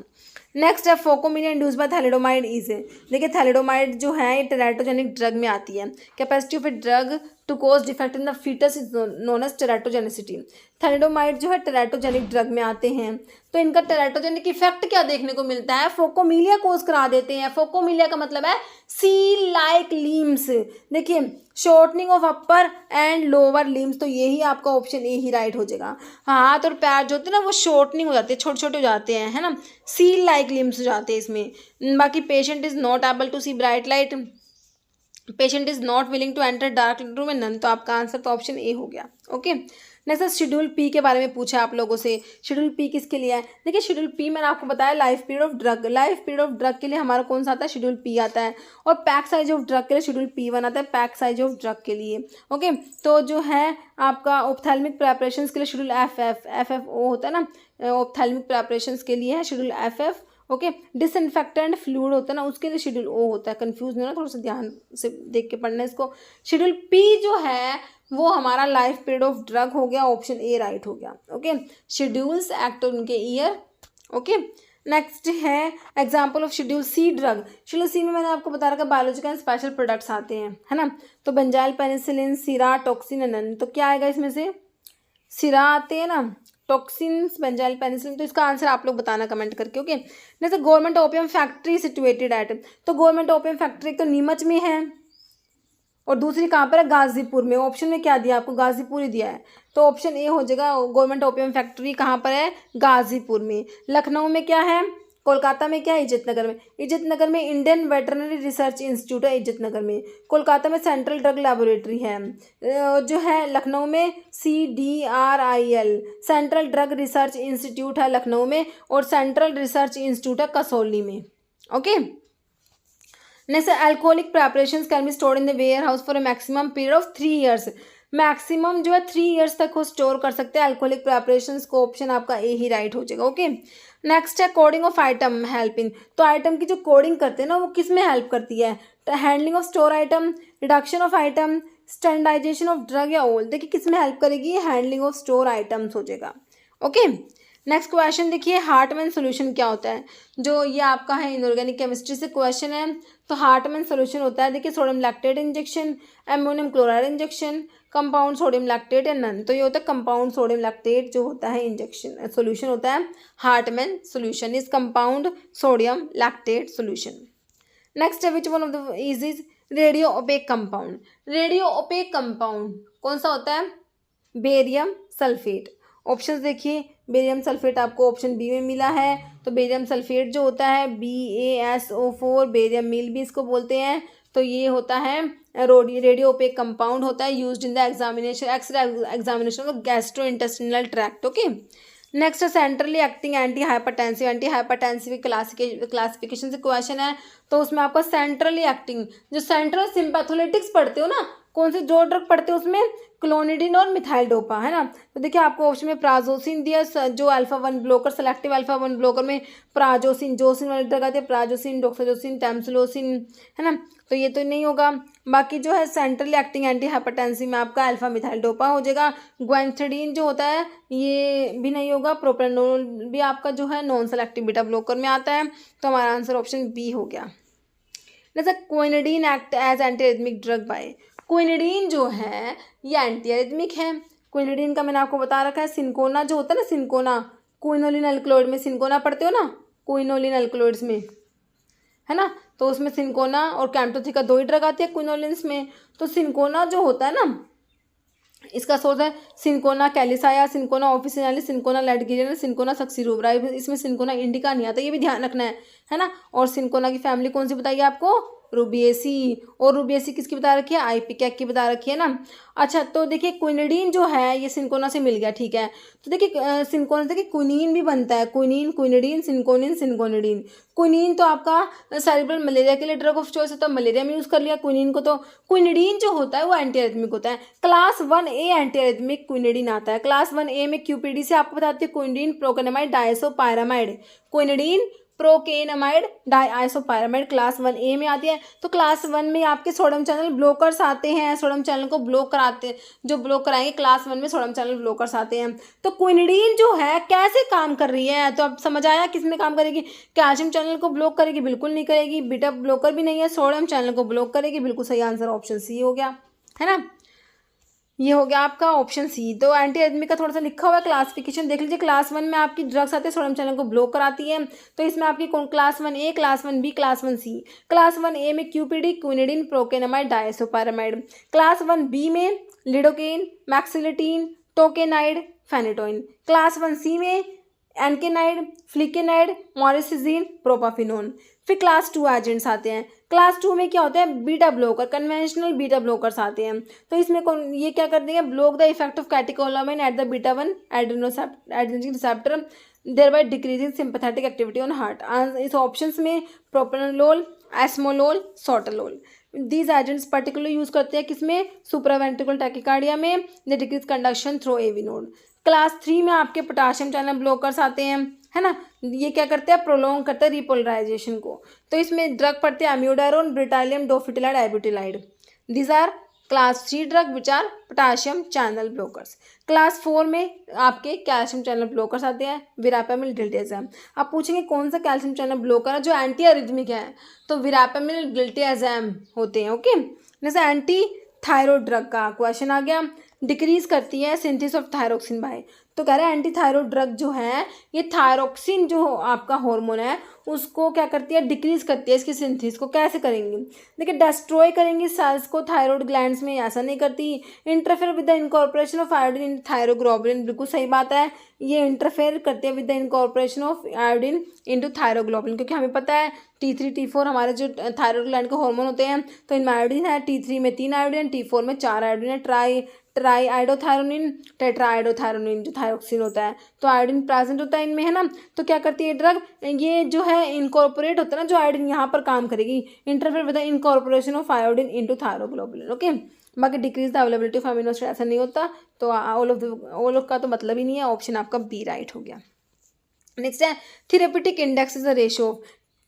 नेक्स्ट है phocomelia induce by thalidomide is. देखिए थैलिडोमाइड जो है ये टेराटोजेनिक ड्रग में आती है। Capacity of a drug to cause defect in the foetus is known as teratogenicity. Thalidomide जो है टेराटोजेनिक ड्रग में आते हैं, तो इनका टेराटोजेनिक इफेक्ट क्या देखने को मिलता है, फोकोमिलिया कोज करा देते हैं। फोकोमिलिया का मतलब है सी लाइक लिम्स। देखिए shortening of upper and lower limbs, तो यही आपका ऑप्शन ए ही राइट हो जाएगा। हाथ और पैर जो होते हैं ना वो शॉर्टनिंग हो जाते हैं, छोटे छोटे हो जाते हैं, है ना, सी लाइक लिम्स हो जाते हैं इसमें। बाकी patient is not able to see bright light, patient is not willing to enter dark room and none, तो आपका आंसर तो ऑप्शन ए हो गया। ओके, नेक्स्ट शेड्यूल पी के बारे में पूछा आप लोगों से। शेड्यूल पी किसके लिए है, देखिए शेड्यूल पी मैंने आपको बताया life period of drug. Life period of drug के लिए हमारा कौन सा आता है, शेड्यूल पी आता है। और पैक साइज ऑफ ड्रग के लिए शेड्यूल P1 आता है, पैक साइज ऑफ ड्रग के लिए। ओके, तो जो है आपका ऑप्थेल्मिक प्रेपरेशंस के लिए शेड्यूल FF, FFO होता है ना, ऑप्थेल्मिक प्रेपरेशंस के लिए है schedule FF okay. Disinfectant fluid होता है ना, उसके लिए शेड्यूल ओ होता है, कंफ्यूज नहीं होना, थोड़ा सा ध्यान से देख के पढ़ना है इसको। शेड्यूल पी जो है वो हमारा लाइफ पीरियड ऑफ ड्रग हो गया, ऑप्शन ए राइट हो गया। ओके, शेड्यूल्स एक्ट ऑन के ईयर। ओके, नेक्स्ट है example of schedule C drug. Schedule C में मैंने आपको बता रखा बायोलॉजिकल स्पेशल प्रोडक्ट्स आते हैं, है ना। तो बेंजाइल पेनिसिलिन, सीरा, टॉक्सिन, एनन, तो क्या आएगा इसमें से? सीरा आते हैं ना, टॉक्सिन्स, बेंजाइल पेनिसिलिन, तो इसका आंसर आप लोग बताना कमेंट करके। ओके, जैसे government opium factory situated at, तो गवर्नमेंट ओपियम फैक्ट्री तो नीमच में है और दूसरी कहाँ पर है? गाजीपुर में। ऑप्शन में क्या दिया आपको? गाजीपुर ही दिया है, तो ऑप्शन ए हो जाएगा। गवर्नमेंट ओपियम फैक्ट्री कहाँ पर है? गाजीपुर में। लखनऊ में क्या है? कोलकाता में क्या है? इज्जत नगर में। इज्जत नगर में इंडियन वेटरनरी रिसर्च इंस्टीट्यूट है, इज्जत नगर में। कोलकाता में सेंट्रल ड्रग लेबोरेटरी है, जो है लखनऊ में CDRIL central drug research institute है लखनऊ में, और सेंट्रल रिसर्च इंस्टीट्यूट है कसौली में। Okay, next alcoholic preparations can be stored in the warehouse for a maximum period of 3 years. Maximum जो है 3 ईयर्स तक वो स्टोर कर सकते हैं अल्कोहलिक प्रेपरेशंस को, ऑप्शन आपका ए ही राइट हो जाएगा। ओके, नेक्स्ट है कोडिंग ऑफ आइटम हेल्पिंग, तो आइटम की जो कोडिंग करते हैं ना वो किस में हेल्प करती है? Handling of store item, reduction of item, standardisation of drug या ऑल। देखिए किस में हेल्प करेगी? हैंडलिंग ऑफ स्टोर आइटम्स हो जाएगा। ओके, नेक्स्ट क्वेश्चन देखिए, हार्टमैन सोल्यूशन क्या होता है? जो ये आपका है इनऑर्गेनिक केमिस्ट्री से क्वेश्चन है। तो हार्टमैन सोल्यूशन होता है, देखिए sodium lactate injection, ammonium chloride injection, compound sodium lactate या नन। तो ये होता है कंपाउंड सोडियम लैक्टेट जो होता है इंजेक्शन सोल्यूशन होता है। Hartmann solution is compound sodium lactate solution. Next है which one of the is radio opaque compound. Radio opaque compound कौन सा होता है? Barium sulphate. ऑप्शंस देखिए, बेरियम सल्फेट आपको ऑप्शन बी में मिला है, तो बेरियम सल्फेट जो होता है BaSO4, बेरियम मील भी इसको बोलते हैं, तो ये होता है रेडियो ओपेक कंपाउंड होता है, used in the X-ray examination of gastro intestinal tract. Okay, next है centrally acting anti hypertensive classification से क्वेश्चन है, तो उसमें आपका सेंट्रली एक्टिंग जो सेंट्रल सिंपैथोलिटिक्स पढ़ते हो ना, कौन से जो ड्रग पढ़ते हो उसमें क्लोनिडिन और मिथाइल डोपा, है ना। तो देखिए आपको ऑप्शन में प्राजोसिन दिया, जो अल्फा-1 ब्लॉकर, सेलेक्टिव अल्फा-1 ब्लॉकर में प्राजोसिन, जोसिन वाली ड्रग आती है, प्राजोसिन, डोक्साजोसिन, टैमसिलोसिन, है ना। तो ये तो नहीं होगा। बाकी जो है सेंट्रली एक्टिंग एंटी हाइपरटेंसिव में आपका अल्फा मिथाइल डोपा हो जाएगा। ग्वेंथेडिन जो होता है ये भी नहीं होगा। प्रोप्रानोल भी आपका जो है नॉन सेलेक्टिव बीटा ब्लॉकर में आता है, तो हमारा आंसर ऑप्शन बी हो गया। जैसे quinidine act as antiarrhythmic drug by, quinidine जो है ये एंटीरिथमिक है। क्विनिडीन का मैंने आपको बता रखा है, सिंकोना जो होता है ना, सिंकोना क्विनोलिन अल्कलॉइड में, सिंकोना पढ़ते हो ना क्विनोलिन अल्कलॉइड्स में, है ना, तो उसमें सिंकोना और कैम्प्टोथिका 2 ही ड्रग आती है क्विनोलिन्स में। तो सिंकोना जो होता है ना, इसका सोर्स है cinchona calisaya, cinchona officinalis, cinchona ledgeriana, cinchona succirubra. इसमें सिंकोना इंडिका नहीं आता, ये भी ध्यान रखना है ना। और सिंकोना की फैमिली कौन सी बताइए आपको? रूबिएसी। और रूबिएसी किसकी बता रखी है? आइपिकैक की बता रखी है ना। अच्छा, तो देखिए क्विनिडीन जो है ये सिंकोना से मिल गया, ठीक है। तो देखिए सिंकोना से देखिए क्विनीन भी बनता है, क्विनीन, क्विनिडीन, सिंकोनिन, सिंकोनिडीन। क्विनीन तो आपका सेरिब्रल मलेरिया के लिए ड्रग ऑफ चॉइस होता है, मलेरिया में यूज़ कर लिया क्विनीन को। तो क्विनिडीन जो होता है वो एंटीरिथमिक होता है। क्लास 1A एंटीरिथमिक क्विनिडीन आता है। क्लास 1A में QPD से आपको बताती है quinidine procainamide disopyramide, quinidine procainamide disopyramide class 1A में आती है। तो क्लास 1 में आपके सोडियम चैनल ब्लॉकर्स आते हैं, सोडियम चैनल को ब्लॉक कराते, जो ब्लॉक कराएंगे क्लास 1 में सोडियम चैनल ब्लॉकर्स आते हैं। तो क्विनिडीन जो है कैसे काम कर रही है? तो अब समझ आया किस में काम करेगी? कैल्शियम चैनल को ब्लॉक करेगी? बिल्कुल नहीं करेगी। बीटा ब्लॉकर भी नहीं है, सोडियम चैनल को ब्लॉक करेगी। बिल्कुल सही आंसर ऑप्शन सी हो गया, है ना। ये हो गया आपका ऑप्शन सी। तो एंटीरिथमिक का थोड़ा सा लिखा हुआ है क्लासिफिकेशन देख लीजिए। क्लास 1 में आपकी ड्रग्स आते हैं, सोडियम चैनल को ब्लॉक कराती है। तो इसमें आपकी कौन? Class 1A, class 1B, class 1C। Class 1A में QPD, quinidine, procainamide, disopyramide. Class 1B में lidocaine, mexiletine, tocainide, phenytoin. Class 1C में एनकेनाइड, फ्लिकेनाइड, मोरिसिजीन, प्रोपाफिनोन। फिर क्लास 2 एजेंट्स आते हैं। क्लास 2 में क्या होता है? Beta blocker, conventional beta blockers आते हैं। तो इसमें कौन ये क्या करते हैं? Block the effect of catecholamine at the beta 1 adrenergic receptor, thereby decreasing sympathetic activity on heart. इस ऑप्शंस में propranolol, esmolol, sotalol, these agents particular use करते हैं किसमें? सुप्रावेंट्रिकुलर टैकिकार्डिया में, the decrease conduction through AV node. Class 3 में आपके पोटाशियम चैनल ब्लॉकर्स आते हैं, है ना। ये क्या करते हैं, प्रोलॉन्ग करते हैं रिपोलराइजेशन को। तो इसमें ड्रग पड़ते हैं amiodarone, bretylium, dofetilide, ibutilide. These are class 3 drug which are potassium channel blockers. Class 4 में आपके कैल्शियम चैनल ब्लॉकर्स आते हैं, विरापेमिल, डिल्टेजैम। आप पूछेंगे कौन सा कैल्शियम चैनल ब्लॉकर है जो एंटी अरिथमिक है, तो विरापेमिल, डिल्टेजैम होते हैं। ओके, जैसे एंटी थायरॉइड ड्रग का क्वेश्चन आ गया, डिक्रीज करती है सिंथेसिस ऑफ थायरोक्सिन बाय। तो कह रहे हैं एंटी थायरॉइड ड्रग जो है ये थायरोक्सिन जो आपका हार्मोन है उसको क्या करती है, डिक्रीज करती है, इसकी सिंथेसिस को। कैसे करेंगी, देखिए डिस्ट्रॉय करेंगी सेल्स को थायरॉइड ग्लैंड्स में, ऐसा नहीं करती। Interfere with the incorporation of iodine in thyroglobulin, बिल्कुल सही बात है, ये इंटरफेयर करते हैं with the incorporation of iodine into thyroglobulin, क्योंकि हमें पता है T3 T4 हमारे जो थायरॉइड ग्लैंड के हार्मोन होते हैं, तो इनमें आयोडीन है, T3 में 3 आयोडीन, T4 में 4 आयोडीन है, ट्राई आयोडोथायरोनिन, टेट्रा आयोडोथायरोनिन जो थायरोक्सिन होता है, तो आयोडीन प्रेजेंट होता है इनमें, है ना। तो क्या करती है ड्रग, ये जो है इनकॉर्पोरेट होता है ना, जो आयोडीन यहाँ पर काम करेगी, interfere with the incorporation of iodine into thyroglobulin. Okay, बाकी decrease the availability of amino acid ऐसा नहीं होता, तो ऑल ऑफ का तो मतलब ही नहीं है, ऑप्शन आपका बी राइट हो गया। नेक्स्ट है therapeutic index is the ratio.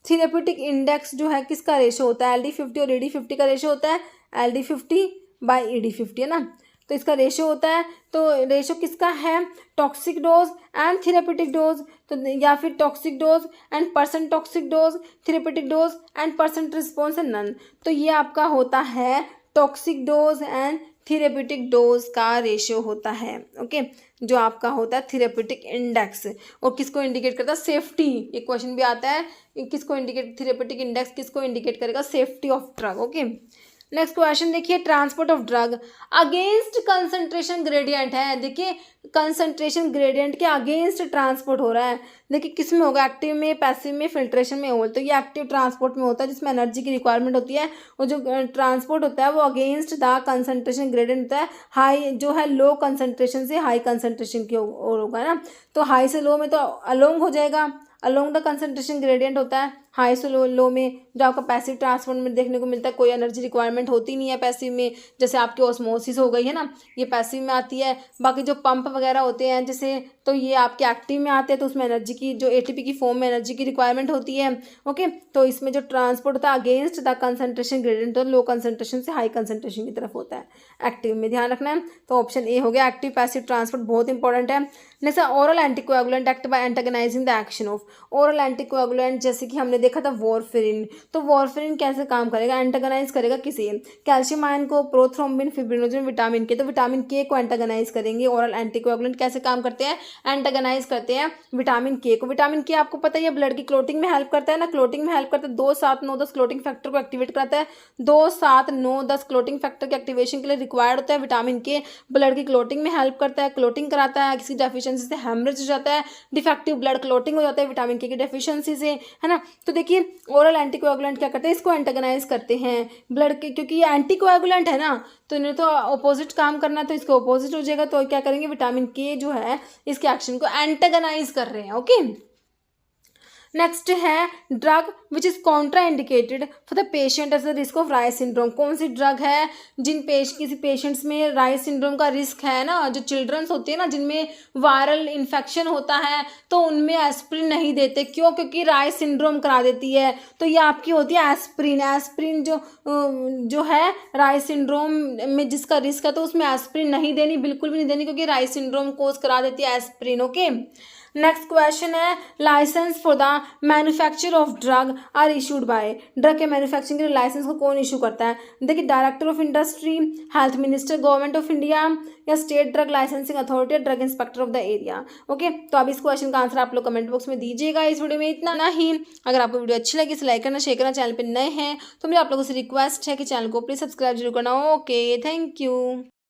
Therapeutic index जो है किसका रेशियो होता है, LD50 और ED50 का रेशियो होता है, LD50 बाई ED50, है ना। तो इसका रेशियो होता है, तो रेशियो किसका है, toxic dose and therapeutic dose, तो या फिर toxic dose and percent toxic dose, therapeutic dose and percent response and none. तो ये आपका होता है toxic dose and therapeutic dose का रेशियो होता है। ओके, जो आपका होता है थेरेप्यूटिक इंडेक्स, और किसको इंडिकेट करता है, सेफ्टी। ये क्वेश्चन भी आता है, किसको इंडिकेट, थेरेप्यूटिक इंडेक्स किसको इंडिकेट करेगा, safety of drug. Okay, next question देखिए, transport of drug against concentration gradient है। देखिए कंसंट्रेशन ग्रेडियंट के अगेंस्ट ट्रांसपोर्ट हो रहा है। देखिए किस में होगा, एक्टिव में, पैसिव में, फिल्ट्रेशन में होगा। तो ये एक्टिव ट्रांसपोर्ट में होता है जिसमें एनर्जी की रिक्वायरमेंट होती है, और जो ट्रांसपोर्ट होता है वो अगेंस्ट द कंसंट्रेशन ग्रेडियंट होता है, हाई जो है लो कंसंट्रेशन से हाई कंसंट्रेशन की ओर होगा ना। तो हाई से लो में तो अलोंग हो जाएगा, अलोंग द कंसंट्रेशन ग्रेडियंट होता है। हाई से लो में जो आपका पैसिव ट्रांसपोर्ट में देखने को मिलता है, कोई एनर्जी रिक्वायरमेंट होती नहीं है पैसिव में, जैसे आपकी ऑस्मोसिस हो गई है ना, ये पैसिव में आती है। बाकी जो पंप वगैरह होते हैं जैसे, तो ये आपके एक्टिव में आते हैं, तो उसमें एनर्जी की जो ATP की फॉर्म में एनर्जी की रिक्वायरमेंट होती है। ओके, तो इसमें जो ट्रांसपोर्ट होता है अगेंस्ट द कंसंट्रेशन ग्रेडियंट, तो लो कंसंट्रेशन से हाई कंसंट्रेशन की तरफ होता है एक्टिव में, ध्यान रखना है। तो ऑप्शन ए हो गया, एक्टिव पैसिव ट्रांसपोर्ट बहुत इंपॉर्टेंट है। Next oral anticoagulant act by antagonising the action of. Oral anticoagulant जैसे कि हमने देखा था वॉरफेरिन, तो वॉरफेरिन कैसे काम करेगा, एंटागनाइज करेगा किसे, कैल्शियम आयन को, प्रोथ्रोम्बिन, फिब्रिनोजन, विटामिन के। तो विटामिन के को एंटागनाइज करेंगे। ओरल एंटीकोएगुलेंट कैसे काम करते हैं, एंटागनाइज करते हैं विटामिन के को। विटामिन के आपको पता ही है ब्लड की क्लोटिंग में हेल्प करता है ना, क्लोटिंग में हेल्प करता है, 2 7 9 10 क्लोटिंग फैक्टर को एक्टिवेट कराता है। 2 7 9 10 क्लोटिंग फैक्टर के एक्टिवेशन के लिए रिक्वायर्ड होता है विटामिन के। ब्लड की क्लोटिंग में हेल्प करता है, क्लोटिंग कराता है, किसी डेफिशिएंसी से हेमरेज हो जाता है, डिफेक्टिव ब्लड क्लोटिंग हो जाता है विटामिन के की डेफिशिएंसी से, है ना। तो देखिए ओरल एंटीकोएगुलेंट क्या करते हैं, इसको एंटागनाइज करते हैं ब्लड के, क्योंकि ये एंटीकोएगुलेंट है ना, तो इन्हें तो अपोजिट काम करना है, तो इसको अपोजिट हो जाएगा। तो क्या करेंगे, विटामिन के जो है इसके एक्शन को एंटागनाइज कर रहे हैं। ओके, नेक्स्ट है drug which is contraindicated for the patient as the risk of Reye's syndrome. कौन सी ड्रग है किसी पेशेंट्स में राइस सिंड्रोम का रिस्क है ना, जो चिल्ड्रंस होते हैं ना जिनमें वायरल इन्फेक्शन होता है, तो उनमें एस्प्रिन नहीं देते। क्यों, क्योंकि राइस सिंड्रोम करा देती है। तो ये आपकी होती है एस्प्रिन। एस्प्रिन जो है राइस सिंड्रोम में जिसका रिस्क है, तो उसमें एस्प्रिन नहीं देनी, बिल्कुल भी नहीं देनी, क्योंकि राइस सिंड्रोम कोज करा देती है एस्प्रिन। ओके, नेक्स्ट क्वेश्चन है licence for the manufacture of drug are issued by. Drug के मैन्युफैक्चरिंग के लिए लाइसेंस को कौन इशू करता है, देखिए director of industry, health minister, government of India, या state drug licensing authority, drug inspector of the area. Okay, तो अब इस क्वेश्चन का आंसर आप लोग कमेंट बॉक्स में दीजिएगा। इस वीडियो में इतना ही। अगर आपको वीडियो अच्छी लगी तो लाइक करना, शेयर करना, चैनल पर नए हैं तो मेरी आप लोगों से रिक्वेस्ट है कि चैनल को प्लीज सब्सक्राइब जरूर करना। Okay, thank you.